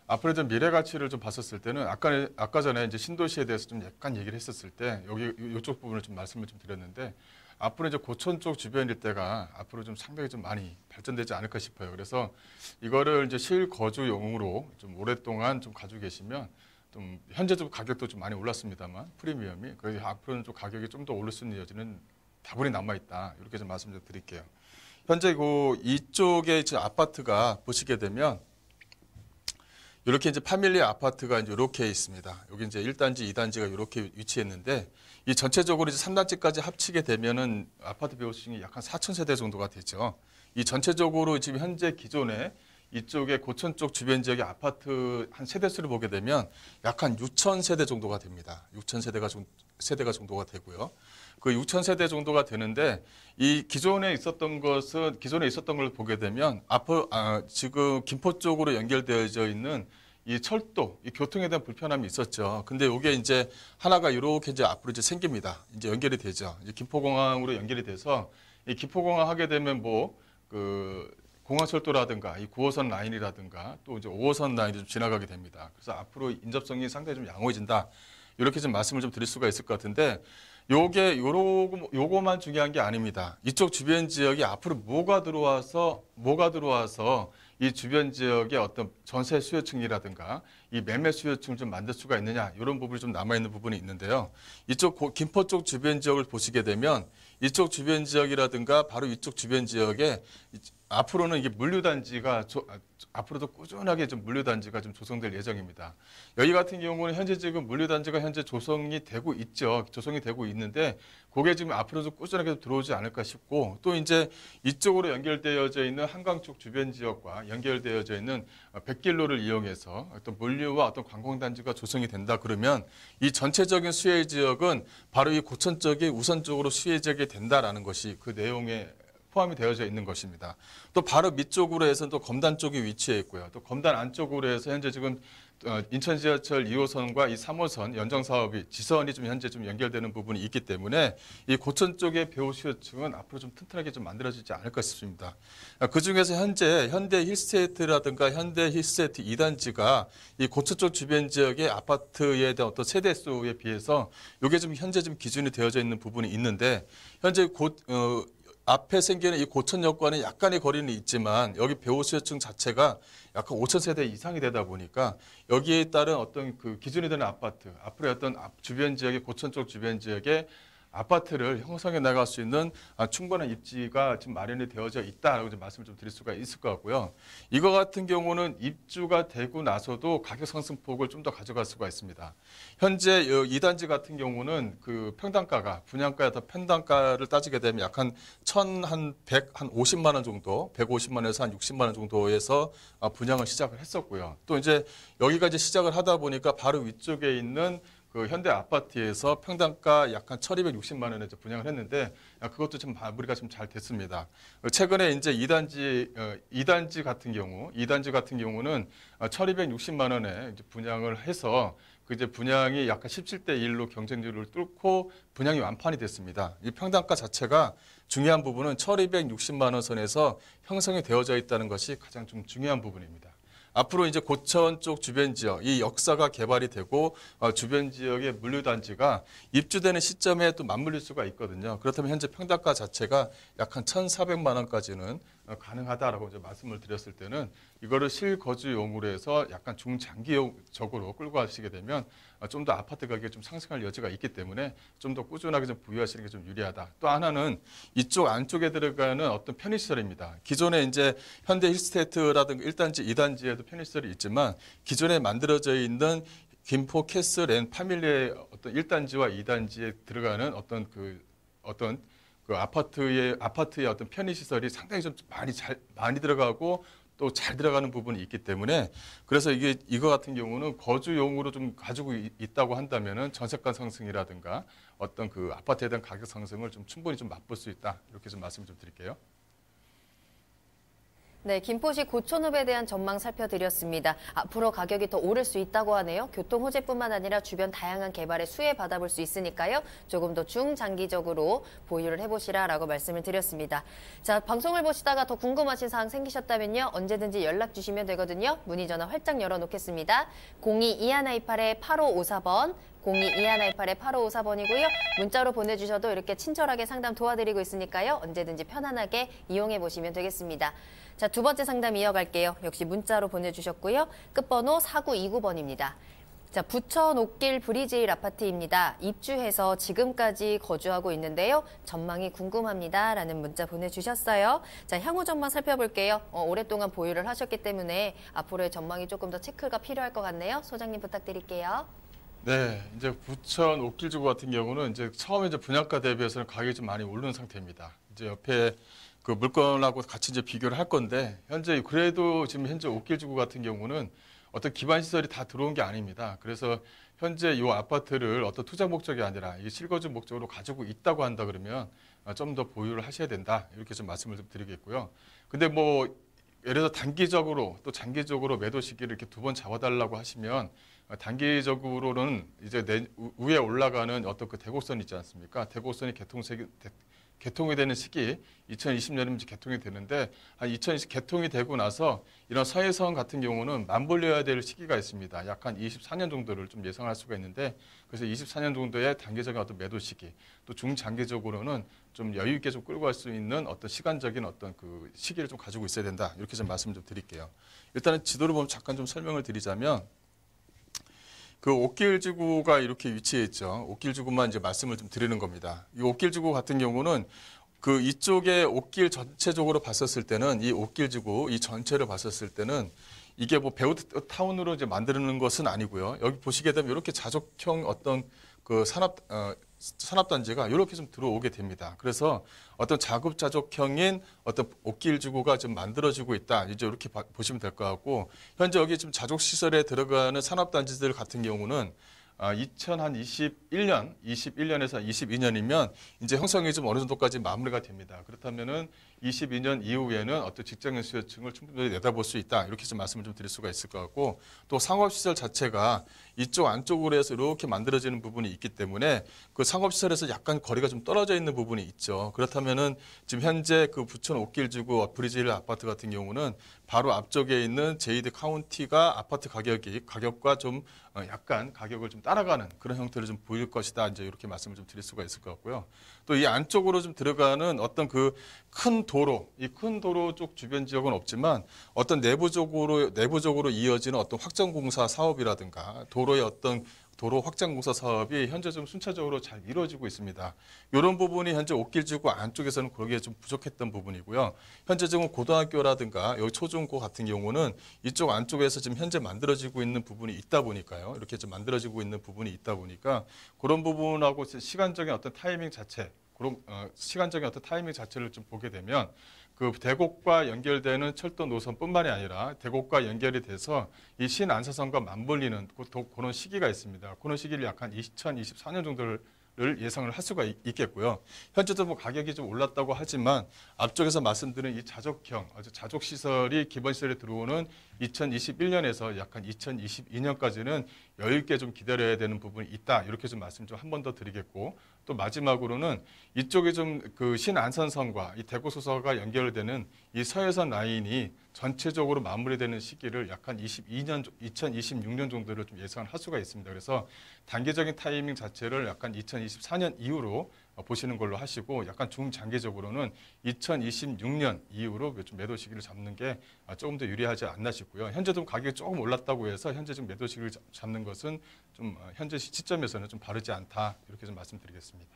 F: 앞으로 좀 미래 가치를 좀 봤었을 때는 아까 전에 이제 신도시에 대해서 좀 약간 얘기를 했었을 때 이쪽 부분을 좀 말씀을 좀 드렸는데. 앞으로 이제 고천 쪽 주변 일대가 앞으로 좀 상당히 좀 많이 발전되지 않을까 싶어요. 그래서 이거를 이제 실거주용으로 좀 오랫동안 좀 가지고 계시면 좀 현재 좀 가격도 좀 많이 올랐습니다만 프리미엄이 그래서 앞으로는 좀 가격이 좀 더 오를 수 있는 여지는 다분히 남아 있다. 이렇게 좀 말씀 좀 드릴게요. 현재 이쪽에 지금 아파트가 보시게 되면 이렇게 이제 파밀리 아파트가 이제 이렇게 있습니다. 여기 이제 1단지, 2단지가 이렇게 위치했는데 이 전체적으로 이제 3단지까지 합치게 되면은 아파트 배우층이 약 한 4,000세대 정도가 되죠. 이 전체적으로 지금 현재 기존에 이쪽에 고천 쪽 주변 지역의 아파트 한 세대 수를 보게 되면 약 한 6,000세대 정도가 됩니다. 6,000세대가 정도가 되고요. 그 6,000세대 정도가 되는데 이 기존에 있었던 걸 보게 되면 지금 김포 쪽으로 연결되어져 있는 이 철도, 이 교통에 대한 불편함이 있었죠. 근데 이게 이제 하나가 이렇게 이제 앞으로 이제 생깁니다. 이제 연결이 되죠. 이제 김포공항으로 연결이 돼서 이 김포공항 하게 되면 공항철도라든가 이 9호선 라인이라든가 또 이제 5호선 라인이 좀 지나가게 됩니다. 그래서 앞으로 인접성이 상당히 좀 양호해진다. 이렇게 좀 말씀을 좀 드릴 수가 있을 것 같은데 요거만 중요한 게 아닙니다. 이쪽 주변 지역이 앞으로 뭐가 들어와서 이 주변 지역의 어떤 전세 수요층이라든가 이 매매 수요층을 좀 만들 수가 있느냐 이런 부분이 좀 남아있는 부분이 있는데요. 이쪽 김포 쪽 주변 지역을 보시게 되면 이쪽 주변 지역이라든가 바로 이쪽 주변 지역에 앞으로는 이게 물류단지가 앞으로도 꾸준하게 좀 물류단지가 좀 조성될 예정입니다. 여기 같은 경우는 현재 지금 물류단지가 현재 조성이 되고 있죠. 조성이 되고 있는데 그게 지금 앞으로도 꾸준하게 들어오지 않을까 싶고 또 이제 이쪽으로 연결되어져 있는 한강 쪽 주변 지역과 연결되어져 있는 백길로를 이용해서 어떤 물류와 어떤 관광단지가 조성이 된다 그러면 이 전체적인 수혜 지역은 바로 이 고천 쪽이 우선적으로 수혜 지역이 된다라는 것이 그 내용에 포함이 되어져 있는 것입니다. 또 바로 밑쪽으로 해서 또 검단 쪽이 위치해 있고요. 또 검단 안쪽으로 해서 현재 지금 인천 지하철 2호선과 이 3호선 연정 사업이 지선이 좀 현재 좀 연결되는 부분이 있기 때문에 이 고천 쪽의 배후 수요층은 앞으로 좀 튼튼하게 좀 만들어지지 않을까 싶습니다. 그 중에서 현재 현대 힐스테이트라든가 현대 힐스테이트 2단지가 이 고천 쪽 주변 지역의 아파트에 대한 어떤 세대 수에 비해서 이게 좀 현재 좀 기준이 되어져 있는 부분이 있는데 현재 앞에 생기는 이 고천역과는 약간의 거리는 있지만 여기 배후 수요층 자체가 약간 5,000세대 이상이 되다 보니까 여기에 따른 어떤 그 기준이 되는 아파트, 앞으로의 어떤 주변 지역의 고천 쪽 주변 지역의 아파트를 형성해 나갈 수 있는 충분한 입지가 지금 마련이 되어져 있다라고 좀 말씀을 좀 드릴 수가 있을 것 같고요. 이거 같은 경우는 입주가 되고 나서도 가격 상승폭을 좀 더 가져갈 수가 있습니다. 현재 2단지 같은 경우는 그 평당가가 분양가에 더 평당가를 따지게 되면 약 한 150만 원 정도, 150만 원에서 한 60만 원 정도에서 분양을 시작을 했었고요. 또 이제 여기가 이제 시작을 하다 보니까 바로 위쪽에 있는 그 현대 아파트에서 평당가 약 한 1,260만 원에 분양을 했는데 그것도 좀 마무리가 좀 잘 됐습니다. 최근에 이제 2단지 같은 경우는 1,260만 원에 이제 분양을 해서 그 이제 분양이 약간 17대 1로 경쟁률을 뚫고 분양이 완판이 됐습니다. 이 평당가 자체가 중요한 부분은 1,260만 원 선에서 형성이 되어져 있다는 것이 가장 좀 중요한 부분입니다. 앞으로 이제 고천 쪽 주변 지역, 이 역사가 개발이 되고 주변 지역의 물류단지가 입주되는 시점에 또 맞물릴 수가 있거든요. 그렇다면 현재 평당가 자체가 약 한 1,400만 원까지는 가능하다라고 이제 말씀을 드렸을 때는 이거를 실거주용으로 해서 약간 중장기적으로 끌고 가시게 되면 좀 더 아파트 가격이 좀 상승할 여지가 있기 때문에 좀 더 꾸준하게 좀 부유하시는 게 좀 유리하다. 또 하나는 이쪽 안쪽에 들어가는 어떤 편의시설입니다. 기존에 이제 현대 힐스테이트라든가 1단지, 2단지에도 편의시설이 있지만 기존에 만들어져 있는 김포 캐슬 앤 파밀리의 어떤 1단지와 2단지에 들어가는 어떤 그 아파트의 어떤 편의 시설이 상당히 좀 많이 들어가고 또 잘 들어가는 부분이 있기 때문에 그래서 이거 같은 경우는 거주용으로 좀 가지고 있다고 한다면은 전세가 상승이라든가 어떤 그 아파트에 대한 가격 상승을 좀 충분히 좀 맛볼 수 있다. 이렇게 좀 말씀 좀 드릴게요.
C: 네, 김포시 고촌읍에 대한 전망 살펴드렸습니다. 앞으로 가격이 더 오를 수 있다고 하네요. 교통 호재뿐만 아니라 주변 다양한 개발에 수혜 받아볼 수 있으니까요. 조금 더 중장기적으로 보유를 해보시라라고 말씀을 드렸습니다. 자, 방송을 보시다가 더 궁금하신 사항 생기셨다면요. 언제든지 연락 주시면 되거든요. 문의 전화 활짝 열어놓겠습니다. 02-2128-8554번 02-2128-8554번이고요. 문자로 보내주셔도 이렇게 친절하게 상담 도와드리고 있으니까요. 언제든지 편안하게 이용해 보시면 되겠습니다. 자, 두 번째 상담 이어갈게요. 역시 문자로 보내주셨고요. 끝번호 4929번입니다. 자, 부천 옥길 브리지힐 아파트입니다. 입주해서 지금까지 거주하고 있는데요. 전망이 궁금합니다. 라는 문자 보내주셨어요. 자, 향후 전망 살펴볼게요. 오랫동안 보유를 하셨기 때문에 앞으로의 전망이 조금 더 체크가 필요할 것 같네요. 소장님 부탁드릴게요.
F: 네, 이제 부천 옥길지구 같은 경우는 이제 처음에 이제 분양가 대비해서는 가격이 좀 많이 오르는 상태입니다. 이제 옆에 그 물건하고 같이 이제 비교를 할 건데 현재 그래도 지금 현재 옥길지구 같은 경우는 어떤 기반 시설이 다 들어온 게 아닙니다. 그래서 현재 이 아파트를 어떤 투자 목적이 아니라 이 실거주 목적으로 가지고 있다고 한다 그러면 좀 더 보유를 하셔야 된다. 이렇게 좀 말씀을 좀 드리겠고요. 근데 뭐 예를 들어 단기적으로 또 장기적으로 매도 시기를 이렇게 두 번 잡아달라고 하시면 단기적으로는 이제 위에 올라가는 어떤 그 대곡선 있지 않습니까? 대곡선이 개통이 되는 시기 2020년이면 개통이 되는데 한 2020 개통이 되고 나서 이런 서해선 같은 경우는 맞물려야 될 시기가 있습니다. 약 한 24년 정도를 좀 예상할 수가 있는데 그래서 24년 정도의 단기적인 어떤 매도 시기 또 중장기적으로는 좀 여유 있게 좀 끌고 갈 수 있는 어떤 시간적인 어떤 그 시기를 좀 가지고 있어야 된다. 이렇게 좀 말씀 좀 드릴게요. 일단은 지도를 보면 잠깐 좀 설명을 드리자면 그 옥길지구가 이렇게 위치해 있죠. 옥길지구만 이제 말씀을 좀 드리는 겁니다. 이 옥길지구 같은 경우는 그 이쪽에 옥길 전체적으로 봤었을 때는 이 옥길지구 이 전체를 봤었을 때는 이게 뭐 배우타운으로 이제 만드는 것은 아니고요. 여기 보시게 되면 이렇게 자족형 어떤 그 산업단지가 이렇게 좀 들어오게 됩니다. 그래서 어떤 자급자족형인 어떤 옥길지구가 좀 만들어지고 있다. 이제 이렇게 보시면 될 것 같고 현재 여기 지금 자족시설에 들어가는 산업단지들 같은 경우는 2021년에서 22년이면 이제 형성이 좀 어느 정도까지 마무리가 됩니다. 그렇다면은 22년 이후에는 어떤 직장인 수요층을 충분히 내다볼 수 있다. 이렇게 좀 말씀을 좀 드릴 수가 있을 것 같고 또 상업시설 자체가 이쪽 안쪽으로 해서 이렇게 만들어지는 부분이 있기 때문에 그 상업시설에서 약간 거리가 좀 떨어져 있는 부분이 있죠. 그렇다면은 지금 현재 그 부천 옥길지구 브리지힐 아파트 같은 경우는 바로 앞쪽에 있는 제이드 카운티가 아파트 가격과 좀 약간 가격을 좀 따라가는 그런 형태를 좀 보일 것이다. 이제 이렇게 말씀을 좀 드릴 수가 있을 것 같고요. 또 이 안쪽으로 좀 들어가는 어떤 그 큰 도로, 이 큰 도로 쪽 주변 지역은 없지만 어떤 내부적으로 이어지는 어떤 확장공사 사업이라든가 도로의 어떤 도로 확장공사 사업이 현재 좀 순차적으로 잘 이루어지고 있습니다. 이런 부분이 현재 옥길지구 안쪽에서는 거기에 좀 부족했던 부분이고요. 현재 지금 고등학교라든가 여기 초중고 같은 경우는 이쪽 안쪽에서 지금 현재 만들어지고 있는 부분이 있다 보니까요. 이렇게 좀 만들어지고 있는 부분이 있다 보니까 그런 부분하고 시간적인 어떤 타이밍 자체, 그런 시간적인 어떤 타이밍 자체를 좀 보게 되면 그 대곡과 연결되는 철도 노선뿐만이 아니라 대곡과 연결이 돼서 이 신안사선과 맞물리는 그런 시기가 있습니다. 그런 시기를 약 한 2024년 정도를 예상을 할 수가 있겠고요. 현재도 뭐 가격이 좀 올랐다고 하지만 앞쪽에서 말씀드린 이 자족형, 자족시설이 기본시설에 들어오는 2021년에서 약간 2022년까지는 여유 있게 좀 기다려야 되는 부분이 있다. 이렇게 좀 말씀 좀 한 번 더 드리겠고 또 마지막으로는 이쪽에 좀 그 신안산선과 이 대구소서가 연결되는 이 서해선 라인이 전체적으로 마무리되는 시기를 약간 2026년 정도를 좀 예상을 할 수가 있습니다. 그래서 단기적인 타이밍 자체를 약간 2024년 이후로 보시는 걸로 하시고 약간 중장기적으로는 2026년 이후로 좀 매도 시기를 잡는 게 조금 더 유리하지 않나 싶고요. 현재도 가격이 조금 올랐다고 해서 현재 지금 매도 시기를 잡는 것은 좀 현재 시점에서는 좀 바르지 않다 이렇게 좀 말씀드리겠습니다.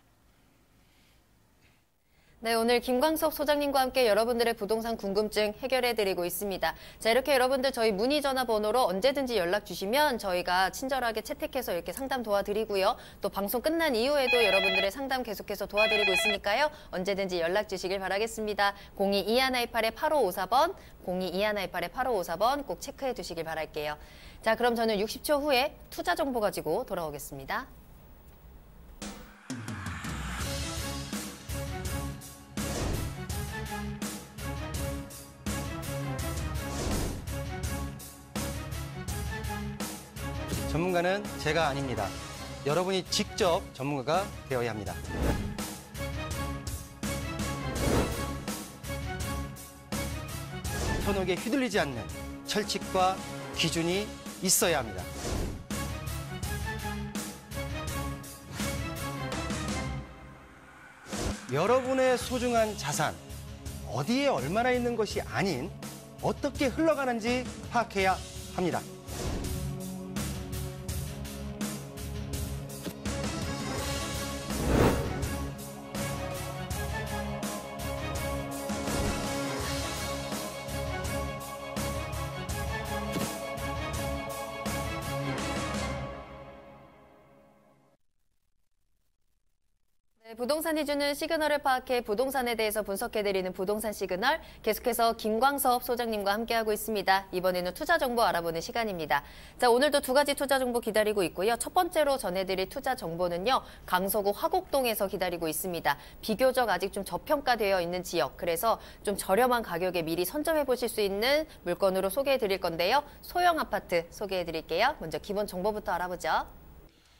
C: 네, 오늘 김광석 소장님과 함께 여러분들의 부동산 궁금증 해결해드리고 있습니다. 자, 이렇게 여러분들 저희 문의 전화번호로 언제든지 연락 주시면 저희가 친절하게 채택해서 이렇게 상담 도와드리고요. 또 방송 끝난 이후에도 여러분들의 상담 계속해서 도와드리고 있으니까요. 언제든지 연락 주시길 바라겠습니다. 02-2118-8554번, 02-2118-8554번 꼭 체크해 두시길 바랄게요. 자, 그럼 저는 60초 후에 투자 정보 가지고 돌아오겠습니다.
A: 전문가는 제가 아닙니다. 여러분이 직접 전문가가 되어야 합니다. 현혹에 휘둘리지 않는 철칙과 기준이 있어야 합니다. 여러분의 소중한 자산, 어디에 얼마나 있는 것이 아닌 어떻게 흘러가는지 파악해야 합니다.
C: 네, 부동산이 주는 시그널을 파악해 부동산에 대해서 분석해드리는 부동산 시그널, 계속해서 김광섭 소장님과 함께하고 있습니다. 이번에는 투자 정보 알아보는 시간입니다. 자, 오늘도 두 가지 투자 정보 기다리고 있고요. 첫 번째로 전해드릴 투자 정보는요, 강서구 화곡동에서 기다리고 있습니다. 비교적 아직 좀 저평가되어 있는 지역, 그래서 좀 저렴한 가격에 미리 선점해 보실 수 있는 물건으로 소개해드릴 건데요. 소형 아파트 소개해드릴게요. 먼저 기본 정보부터 알아보죠.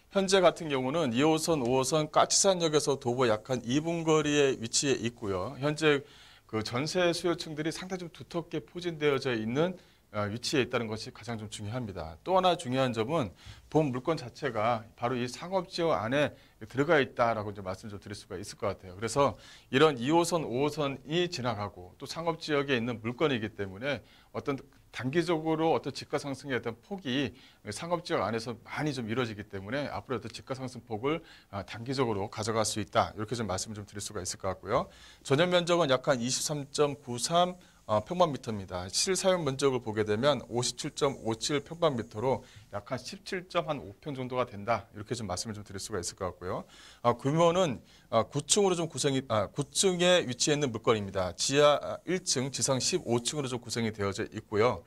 F: 현재 같은 경우는 2호선, 5호선 까치산역에서 도보 약 한 2분 거리에 위치해 있고요. 현재 그 전세 수요층들이 상당히 좀 두텁게 포진되어져 있는 위치에 있다는 것이 가장 좀 중요합니다. 또 하나 중요한 점은 본 물건 자체가 바로 이 상업지역 안에 들어가 있다라고 이제 말씀 좀 드릴 수가 있을 것 같아요. 그래서 이런 2호선, 5호선이 지나가고 또 상업지역에 있는 물건이기 때문에 어떤 단기적으로 어떤 집가 상승의 어떤 폭이 상업지역 안에서 많이 좀 이루어지기 때문에 앞으로 어떤 집가 상승 폭을 단기적으로 가져갈 수 있다. 이렇게 좀 말씀을 좀 드릴 수가 있을 것 같고요. 전용 면적은 약 한 23.93 평방미터입니다. 실사용 면적을 보게 되면 57.57 평방미터로 약 한 17.5평 정도가 된다. 이렇게 좀 말씀을 좀 드릴 수가 있을 것 같고요. 규모는 9층으로 좀 9층에 위치해 있는 물건입니다. 지하 1층, 지상 15층으로 좀 구성이 되어져 있고요.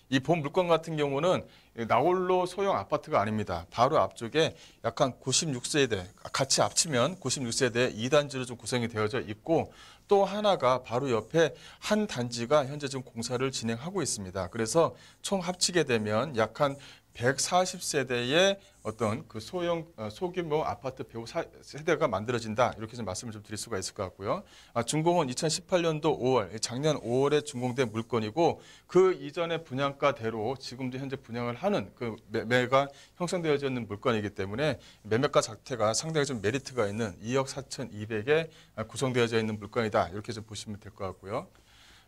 F: 이 본 물건 같은 경우는 나홀로 소형 아파트가 아닙니다. 바로 앞쪽에 약 한 96세대, 같이 합치면 96세대 2단지로 좀 구성이 되어져 있고, 또 하나가 바로 옆에 한 단지가 현재 지금 공사를 진행하고 있습니다. 그래서 총 합치게 되면 약 한 140세대의 어떤 그 소규모 아파트 배후 세대가 만들어진다. 이렇게 좀 말씀을 좀 드릴 수가 있을 것 같고요. 준공은 2018년도 5월, 작년 5월에 준공된 물건이고, 그 이전의 분양가대로 지금도 현재 분양을 하는 그 매매가 형성되어져 있는 물건이기 때문에 매매가 자체가 상당히 좀 메리트가 있는 2억 4,200에 구성되어져 있는 물건이다. 이렇게 좀 보시면 될 것 같고요.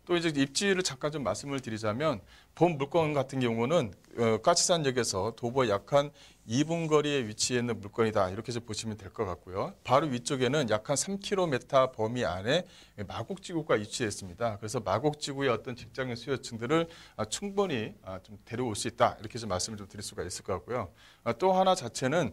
F: 또 이제 입지를 잠깐 좀 말씀을 드리자면, 본 물건 같은 경우는 까치산역에서 도보 약 한 2분 거리에 위치해 있는 물건이다. 이렇게 좀 보시면 될 것 같고요. 바로 위쪽에는 약 한 3km 범위 안에 마곡지구가 위치해 있습니다. 그래서 마곡지구의 어떤 직장인 수요층들을 충분히 좀 데려올 수 있다. 이렇게 좀 말씀을 좀 드릴 수가 있을 것 같고요. 또 하나 자체는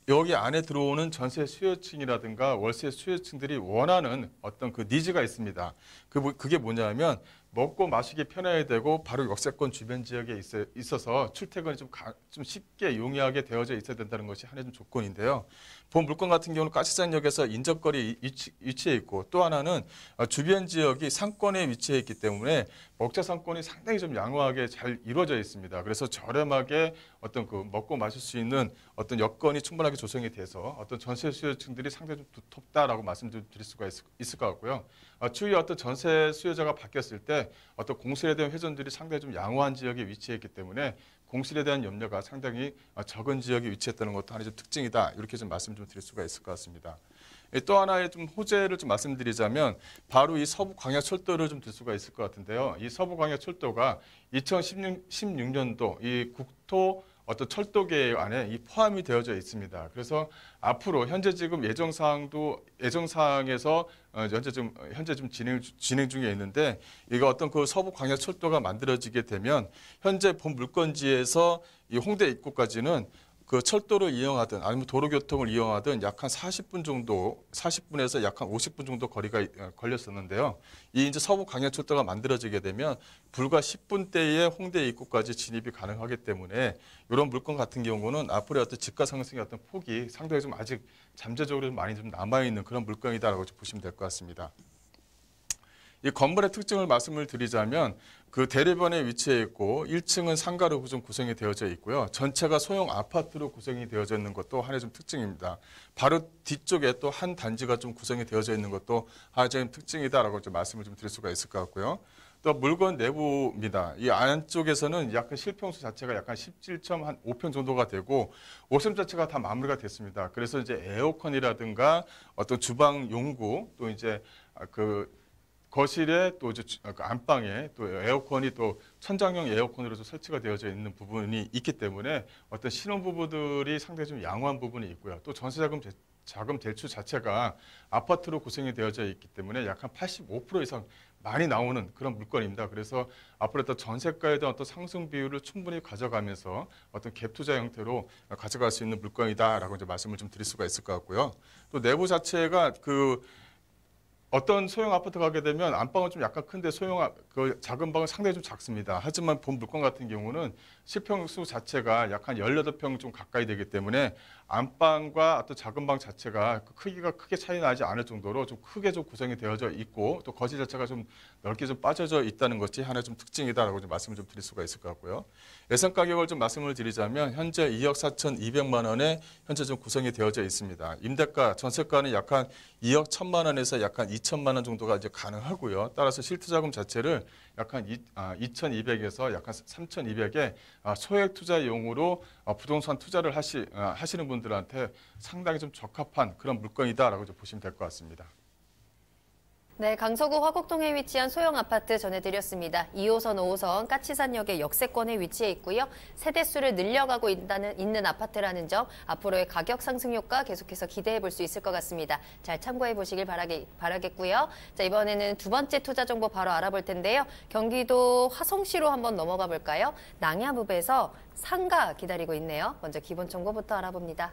F: 여기 안에 들어오는 전세 수요층이라든가 월세 수요층들이 원하는 어떤 그 니즈가 있습니다. 그게 뭐냐면 먹고 마시기 편해야 되고 바로 역세권 주변 지역에 있어서 출퇴근이 좀 쉽게 용이하게 되어져 있어야 된다는 것이 하나의 좀 조건인데요. 본 물건 같은 경우는 까치산역에서 인접거리에 위치해 있고, 또 하나는 주변 지역이 상권에 위치해 있기 때문에 먹자 상권이 상당히 좀 양호하게 잘 이루어져 있습니다. 그래서 저렴하게 어떤 그 먹고 마실 수 있는 어떤 여건이 충분하게 조성이 돼서 어떤 전세 수요층들이 상당히 좀 두텁다라고 말씀드릴 수가 있을 것 같고요. 추후에 어떤 전세 수요자가 바뀌었을 때 어떤 공실에 대한 회전들이 상당히 좀 양호한 지역에 위치해 있기 때문에 공실에 대한 염려가 상당히 적은 지역에 위치했다는 것도 하나의 좀 특징이다. 이렇게 좀 말씀 좀 드릴 수가 있을 것 같습니다. 또 하나의 좀 호재를 좀 말씀드리자면 바로 이 서부광역철도를 좀 들 수가 있을 것 같은데요. 이 서부광역철도가 2016년도 이 국토 어떤 철도계획 안에 이 포함이 되어져 있습니다. 그래서 앞으로 현재 지금 예정사항에서 현재 좀 진행 중에 있는데 이거 어떤 그 서부 광역철도가 만들어지게 되면 현재 본 물건지에서 이 홍대 입구까지는 그 철도를 이용하든 아니면 도로교통을 이용하든 약 한 40분에서 약 한 50분 정도 거리가 걸렸었는데요. 이 이제 서부 광역철도가 만들어지게 되면 불과 10분대에 홍대 입구까지 진입이 가능하기 때문에 이런 물건 같은 경우는 앞으로의 어떤 집가 상승의 어떤 폭이 상당히 좀 아직 잠재적으로 좀 많이 좀 남아 있는 그런 물건이다라고 보시면 될 것 같습니다. 이 건물의 특징을 말씀을 드리자면 그 대리변에 위치해 있고 1층은 상가로 좀 구성이 되어져 있고요. 전체가 소형 아파트로 구성이 되어져 있는 것도 하나의 좀 특징입니다. 바로 뒤쪽에 또 한 단지가 좀 구성이 되어져 있는 것도 하나의 특징이다라고 좀 말씀을 좀 드릴 수가 있을 것 같고요. 또 물건 내부입니다. 이 안쪽에서는 약간 실평수 자체가 약간 17.5평 정도가 되고 옵션 자체가 다 마무리가 됐습니다. 그래서 이제 에어컨이라든가 어떤 주방 용구 또 이제 그 거실에 또 이제 안방에 또 에어컨이 또 천장형 에어컨으로도 설치가 되어져 있는 부분이 있기 때문에 어떤 신혼부부들이 상당히 좀 양호한 부분이 있고요. 또 전세자금 대출 자체가 아파트로 구성이 되어져 있기 때문에 약 한 85% 이상 많이 나오는 그런 물건입니다. 그래서 앞으로 또 전세가에 대한 어떤 상승 비율을 충분히 가져가면서 어떤 갭 투자 형태로 가져갈 수 있는 물건이다라고 이제 말씀을 좀 드릴 수가 있을 것 같고요. 또 내부 자체가 어떤 소형 아파트 가게 되면 안방은 좀 약간 큰데 그 작은 방은 상당히 좀 작습니다. 하지만 본 물건 같은 경우는 실평수 자체가 약 한 18평 좀 가까이 되기 때문에 안방과 어떤 작은 방 자체가 그 크기가 크게 차이 나지 않을 정도로 좀 크게 좀 구성이 되어져 있고 또 거실 자체가 좀 넓게 좀 빠져져 있다는 것이 하나의 좀 특징이다라고 좀 말씀을 좀 드릴 수가 있을 것 같고요. 예상 가격을 좀 말씀을 드리자면 현재 2억 4,200만 원에 현재 좀 구성이 되어져 있습니다. 임대가, 전세가는 약 한 2억 1천만 원에서 약 한 2천만 원 정도가 이제 가능하고요. 따라서 실투자금 자체를 약 한 2,200에서 약 한 3,200에 소액 투자용으로 부동산 투자를 하시는 분들한테 상당히 좀 적합한 그런 물건이다라고 좀 보시면 될 것 같습니다.
C: 네, 강서구 화곡동에 위치한 소형 아파트 전해드렸습니다. 2호선, 5호선 까치산역의 역세권에 위치해 있고요. 세대수를 늘려가고 있는 아파트라는 점, 앞으로의 가격 상승 효과 계속해서 기대해 볼 수 있을 것 같습니다. 잘 참고해 보시길 바라겠고요. 자, 이번에는 두 번째 투자 정보 바로 알아볼 텐데요. 경기도 화성시로 한번 넘어가 볼까요? 낭야읍에서 상가 기다리고 있네요. 먼저 기본 정보부터 알아봅니다.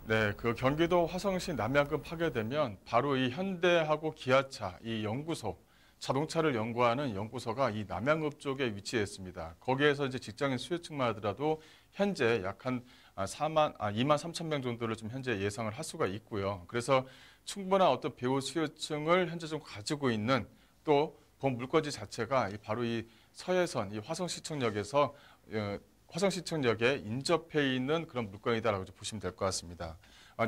F: 네, 그 경기도 화성시 남양금 파괴되면 바로 이 현대하고 기아차 이 연구소 자동차를 연구하는 연구소가 이 남양읍 쪽에 위치해 있습니다. 거기에서 이제 직장인 수요층만 하더라도 현재 약 한 2만 3천 명 정도를 좀 현재 예상을 할 수가 있고요. 그래서 충분한 어떤 배우 수요층을 현재 좀 가지고 있는 또 본 물거지 자체가 바로 이 서해선 이 화성시청역에서 화성시청역에 인접해 있는 그런 물건이다라고 보시면 될 것 같습니다.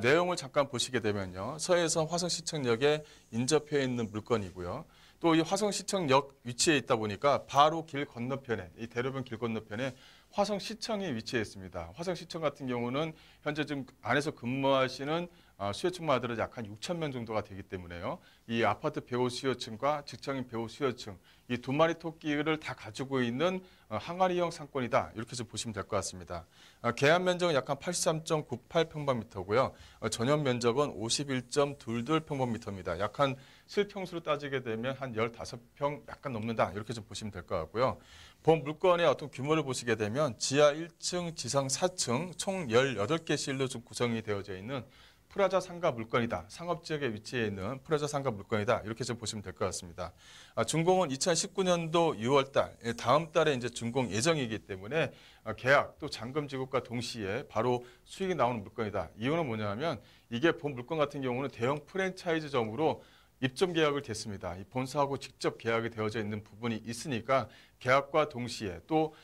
F: 내용을 잠깐 보시게 되면요. 서해선 화성시청역에 인접해 있는 물건이고요. 또 이 화성시청역 위치에 있다 보니까 바로 길 건너편에 이 대로변 길 건너편에 화성시청이 위치해 있습니다. 화성시청 같은 경우는 현재 지금 안에서 근무하시는 수요층만 하더라도 약 한 6천 명 정도가 되기 때문에요. 이 아파트 배우 수요층과 직장인 배우 수요층 이 두 마리 토끼를 다 가지고 있는 항아리형 상권이다. 이렇게 좀 보시면 될 것 같습니다. 계약 면적은 약 한 83.98평방미터고요. 전용 면적은 51.22평방미터입니다. 약 한 실평수로 따지게 되면 한 15평 약간 넘는다. 이렇게 좀 보시면 될 것 같고요. 본 물건의 어떤 규모를 보시게 되면 지하 1층, 지상 4층 총 18개 실로 좀 구성이 되어져 있는 프라자 상가 물건이다. 상업지역에 위치해 있는 프라자 상가 물건이다. 이렇게 좀 보시면 될 것 같습니다. 준공은 2019년도 6월달, 다음 달에 이제 준공 예정이기 때문에 계약 또 잔금 지급과 동시에 바로 수익이 나오는 물건이다. 이유는 뭐냐면 이게 본 물건 같은 경우는 대형 프랜차이즈점으로 입점 계약을 됐습니다. 이 본사하고 직접 계약이 되어져 있는 부분이 있으니까 계약과 동시에 또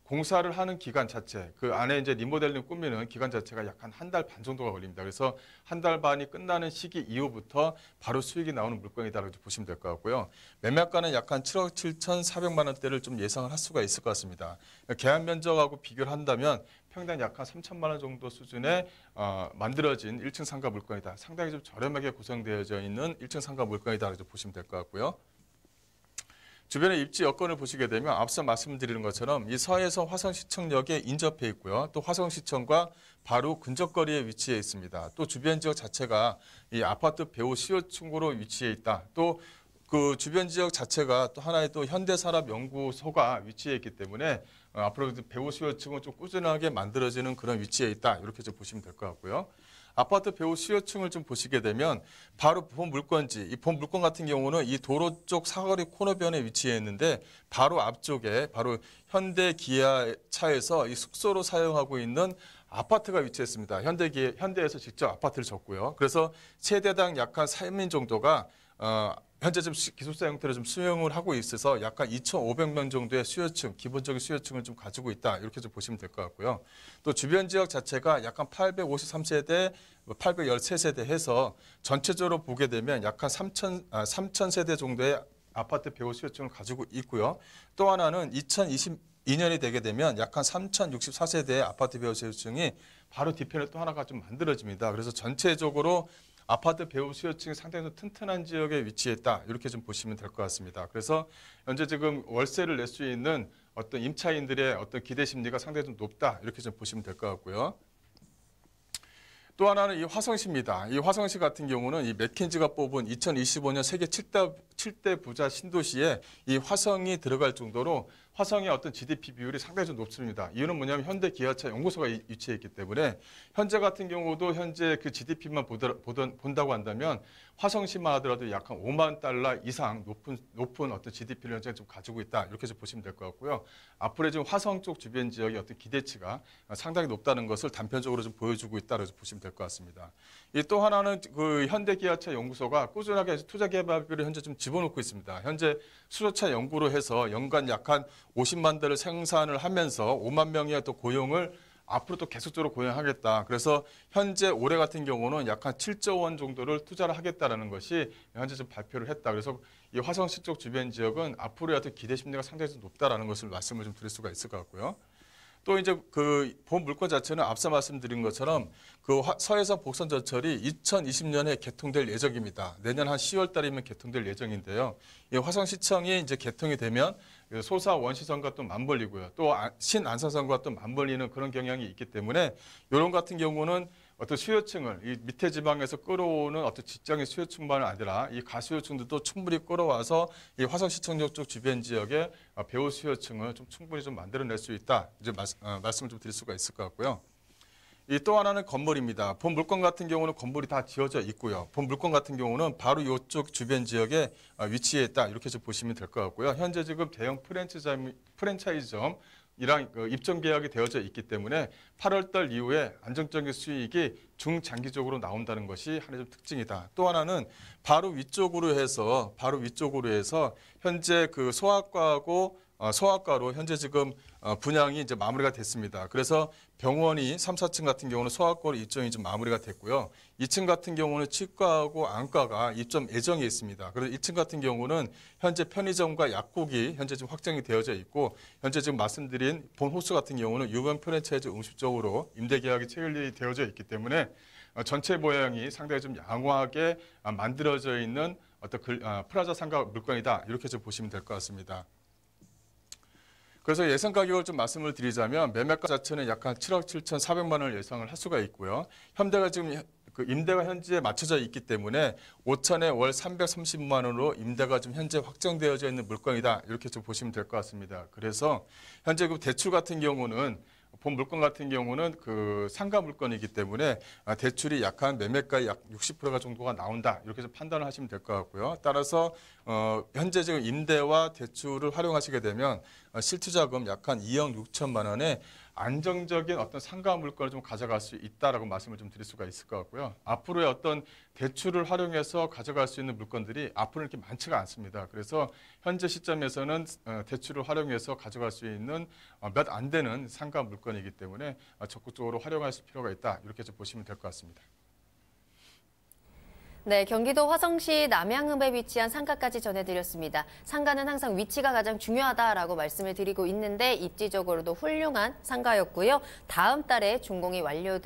F: 공사를 하는 기간 자체, 그 안에 이제 리모델링 꾸미는 기간 자체가 약 한 달 반 정도가 걸립니다. 그래서 한 달 반이 끝나는 시기 이후부터 바로 수익이 나오는 물건이다라고 보시면 될 것 같고요. 매매가는 약 한 7억 7,400만 원대를 좀 예상을 할 수가 있을 것 같습니다. 계약 면적하고 비교를 한다면 평당 약 한 3천만 원 정도 수준에 만들어진 1층 상가 물건이다. 상당히 좀 저렴하게 구성되어져 있는 1층 상가 물건이다라고 보시면 될 것 같고요. 주변의 입지 여건을 보시게 되면 앞서 말씀드리는 것처럼 이 서해선 화성시청역에 인접해 있고요. 또 화성시청과 바로 근접거리에 위치해 있습니다. 또 주변 지역 자체가 이 아파트 배후 수요층으로 위치해 있다. 또 그 주변 지역 자체가 또 하나의 또 현대산업연구소가 위치해 있기 때문에 앞으로 배후 수요층은 좀 꾸준하게 만들어지는 그런 위치에 있다. 이렇게 좀 보시면 될 것 같고요. 아파트 배후 수요층을 좀 보시게 되면 바로 본 물건지, 이 본 물건 같은 경우는 이 도로 쪽 사거리 코너변에 위치해 있는데 바로 앞쪽에 바로 현대 기아차에서 이 숙소로 사용하고 있는 아파트가 위치했습니다. 현대에서 직접 아파트를 졌고요. 그래서 세대당 약 한 3인 정도가 현재 좀 기숙사 형태로 좀 수용을 하고 있어서 약간 2,500명 정도의 수요층, 기본적인 수요층을 좀 가지고 있다. 이렇게 좀 보시면 될 것 같고요. 또 주변 지역 자체가 약간 853세대, 813세대 해서 전체적으로 보게 되면 약간 3,000세대 정도의 아파트 배후 수요층을 가지고 있고요. 또 하나는 2022년이 되게 되면 약간 3,064세대의 아파트 배후 수요층이 바로 뒤편에 또 하나가 좀 만들어집니다. 그래서 전체적으로 아파트 배후 수요층이 상당히 좀 튼튼한 지역에 위치했다. 이렇게 좀 보시면 될 것 같습니다. 그래서 현재 지금 월세를 낼 수 있는 어떤 임차인들의 어떤 기대 심리가 상당히 좀 높다. 이렇게 좀 보시면 될 것 같고요. 또 하나는 이 화성시입니다. 이 화성시 같은 경우는 이 맥킨지가 뽑은 2025년 세계 7대 부자 신도시에 이 화성이 들어갈 정도로 화성의 어떤 GDP 비율이 상당히 좀 높습니다. 이유는 뭐냐면 현대 기아차 연구소가 위치해 있기 때문에 현재 같은 경우도 현재 그 GDP만 본다고 한다면 화성시만 하더라도 약 한 5만 달러 이상 높은 어떤 GDP를 현재 좀 가지고 있다. 이렇게 좀 보시면 될 것 같고요. 앞으로 지금 화성 쪽 주변 지역의 어떤 기대치가 상당히 높다는 것을 단편적으로 좀 보여주고 있다고 보시면 될 것 같습니다. 또 하나는 그 현대 기아차 연구소가 꾸준하게 투자 개발비를 현재 좀 집어넣고 있습니다. 현재 수소차 연구로 해서 연간 약 한 50만 대를 생산을 하면서 5만 명의 또 고용을 앞으로 또 계속적으로 고용하겠다. 그래서 현재 올해 같은 경우는 약 한 7조 원 정도를 투자를 하겠다라는 것이 현재 좀 발표를 했다. 그래서 이 화성시 쪽 주변 지역은 앞으로의 어떤 기대 심리가 상당히 좀 높다라는 것을 말씀을 좀 드릴 수가 있을 것 같고요. 또 이제 그 본 물건 자체는 앞서 말씀드린 것처럼 그 서해선 복선 전철이 2020년에 개통될 예정입니다. 내년 한 10월 달이면 개통될 예정인데요. 이 화성시청이 이제 개통이 되면 소사 원시선과 또 맞물리고요. 또 신안산선과 또 맞물리는 그런 경향이 있기 때문에 이런 같은 경우는 어떤 수요층을 이 밑에 지방에서 끌어오는 어떤 직장의 수요층만은 아니라 이 가수요층들도 충분히 끌어와서 이 화성시청역 쪽 주변 지역의 배후 수요층을 좀 충분히 좀 만들어낼 수 있다. 이제 말씀을 좀 드릴 수가 있을 것 같고요. 이 또 하나는 건물입니다. 본 물건 같은 경우는 건물이 다 지어져 있고요. 본 물건 같은 경우는 바로 이쪽 주변 지역에 위치해 있다. 이렇게 좀 보시면 될 것 같고요. 현재 지금 대형 프랜차이즈점 이랑 입점 계약이 되어져 있기 때문에 8월 달 이후에 안정적인 수익이 중장기적으로 나온다는 것이 하나의 좀 특징이다. 또 하나는 바로 위쪽으로 해서 현재 그 소아과로 현재 지금 분양이 이제 마무리가 됐습니다. 그래서 병원이 3, 4층 같은 경우는 소아과로 입점이 좀 마무리가 됐고요. 2층 같은 경우는 치과하고 안과가 입점 예정에 있습니다. 그래서 1층 같은 경우는 현재 편의점과 약국이 현재 지금 확정이 되어져 있고 현재 지금 말씀드린 본 호수 같은 경우는 유명 프랜차이즈 음식적으로 임대 계약이 체결이 되어져 있기 때문에 전체 모양이 상당히 좀 양호하게 만들어져 있는 어떤 프라자 상가 물건이다. 이렇게 좀 보시면 될 것 같습니다. 그래서 예상 가격을 좀 말씀을 드리자면 매매가 자체는 약 한 7억 7,400만 원을 예상을 할 수가 있고요. 현대가 지금 그 임대가 현재 맞춰져 있기 때문에 5천에 월 330만 원으로 임대가 좀 현재 확정되어져 있는 물건이다. 이렇게 좀 보시면 될 것 같습니다. 그래서 현재 그 대출 같은 경우는 본 물건 같은 경우는 그 상가 물건이기 때문에 대출이 약한 매매가의 약 60%가 정도가 나온다. 이렇게 좀 판단을 하시면 될 것 같고요. 따라서 현재 지금 임대와 대출을 활용하시게 되면 실투자금 약 한 2억 6천만 원에 안정적인 어떤 상가 물건을 좀 가져갈 수 있다라고 말씀을 좀 드릴 수가 있을 것 같고요. 앞으로의 어떤 대출을 활용해서 가져갈 수 있는 물건들이 앞으로는 이렇게 많지가 않습니다. 그래서 현재 시점에서는 대출을 활용해서 가져갈 수 있는 몇 안 되는 상가 물건이기 때문에 적극적으로 활용하실 필요가 있다. 이렇게 좀 보시면 될 것 같습니다.
C: 네, 경기도 화성시 남양읍에 위치한 상가까지 전해드렸습니다. 상가는 항상 위치가 가장 중요하다라고 말씀을 드리고 있는데 입지적으로도 훌륭한 상가였고요. 다음 달에 준공이 완료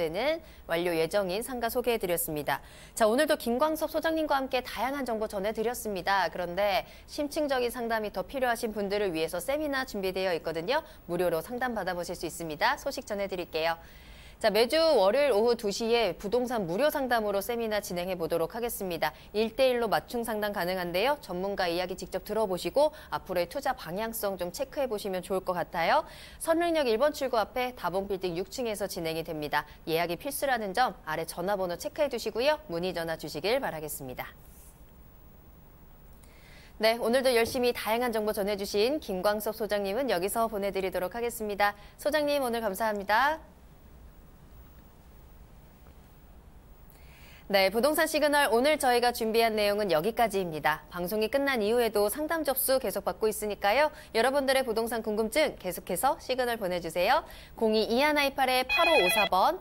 C: 예정인 상가 소개해드렸습니다. 자, 오늘도 김광섭 소장님과 함께 다양한 정보 전해드렸습니다. 그런데 심층적인 상담이 더 필요하신 분들을 위해서 세미나 준비되어 있거든요. 무료로 상담 받아보실 수 있습니다. 소식 전해드릴게요. 자, 매주 월요일 오후 2시에 부동산 무료 상담으로 세미나 진행해 보도록 하겠습니다. 1대1로 맞춤 상담 가능한데요. 전문가 이야기 직접 들어보시고 앞으로의 투자 방향성 좀 체크해 보시면 좋을 것 같아요. 선릉역 1번 출구 앞에 다봉빌딩 6층에서 진행이 됩니다. 예약이 필수라는 점 아래 전화번호 체크해 두시고요. 문의 전화 주시길 바라겠습니다. 네, 오늘도 열심히 다양한 정보 전해주신 김광섭 소장님은 여기서 보내드리도록 하겠습니다. 소장님 오늘 감사합니다. 네, 부동산 시그널 오늘 저희가 준비한 내용은 여기까지입니다. 방송이 끝난 이후에도 상담 접수 계속 받고 있으니까요. 여러분들의 부동산 궁금증 계속해서 시그널 보내주세요. 022128-8554번,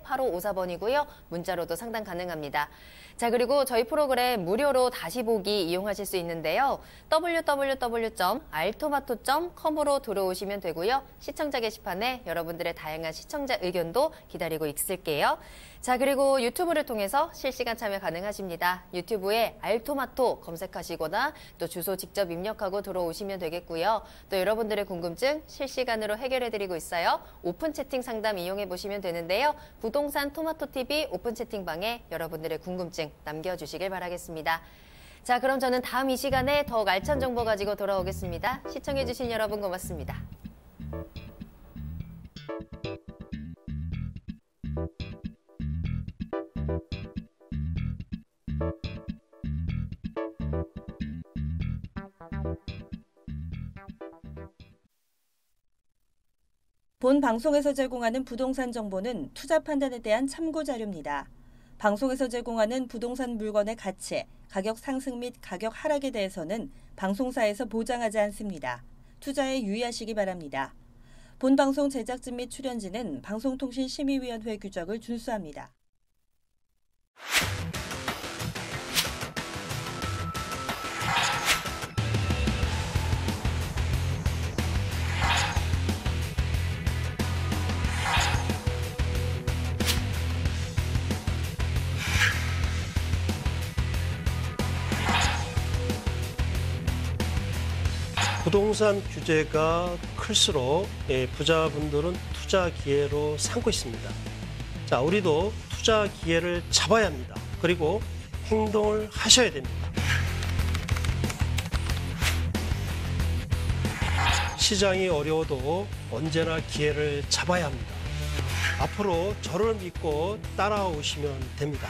C: 022128-8554번이고요. 문자로도 상담 가능합니다. 자, 그리고 저희 프로그램 무료로 다시 보기 이용하실 수 있는데요. www.altomato.com으로 들어오시면 되고요. 시청자 게시판에 여러분들의 다양한 시청자 의견도 기다리고 있을게요. 자, 그리고 유튜브를 통해서 실시간 참여 가능하십니다. 유튜브에 알토마토 검색하시거나 또 주소 직접 입력하고 들어오시면 되겠고요. 또 여러분들의 궁금증 실시간으로 해결해드리고 있어요. 오픈 채팅 상담 이용해보시면 되는데요. 부동산 토마토TV 오픈 채팅방에 여러분들의 궁금증 남겨주시길 바라겠습니다. 자, 그럼 저는 다음 이 시간에 더욱 알찬 정보 가지고 돌아오겠습니다. 시청해주신 여러분 고맙습니다.
B: 본 방송에서 제공하는 부동산 정보는 투자 판단에 대한 참고 자료입니다. 방송에서 제공하는 부동산 물건의 가치, 가격 상승 및 가격 하락에 대해서는 방송사에서 보장하지 않습니다. 투자에 유의하시기 바랍니다. 본 방송 제작진 및 출연진은 방송통신심의위원회 규정을 준수합니다.
G: 부동산 규제가 클수록 부자분들은 투자 기회로 삼고 있습니다. 자, 우리도 투자 기회를 잡아야 합니다. 그리고 행동을 하셔야 됩니다. 시장이 어려워도 언제나 기회를 잡아야 합니다. 앞으로 저를 믿고 따라오시면 됩니다.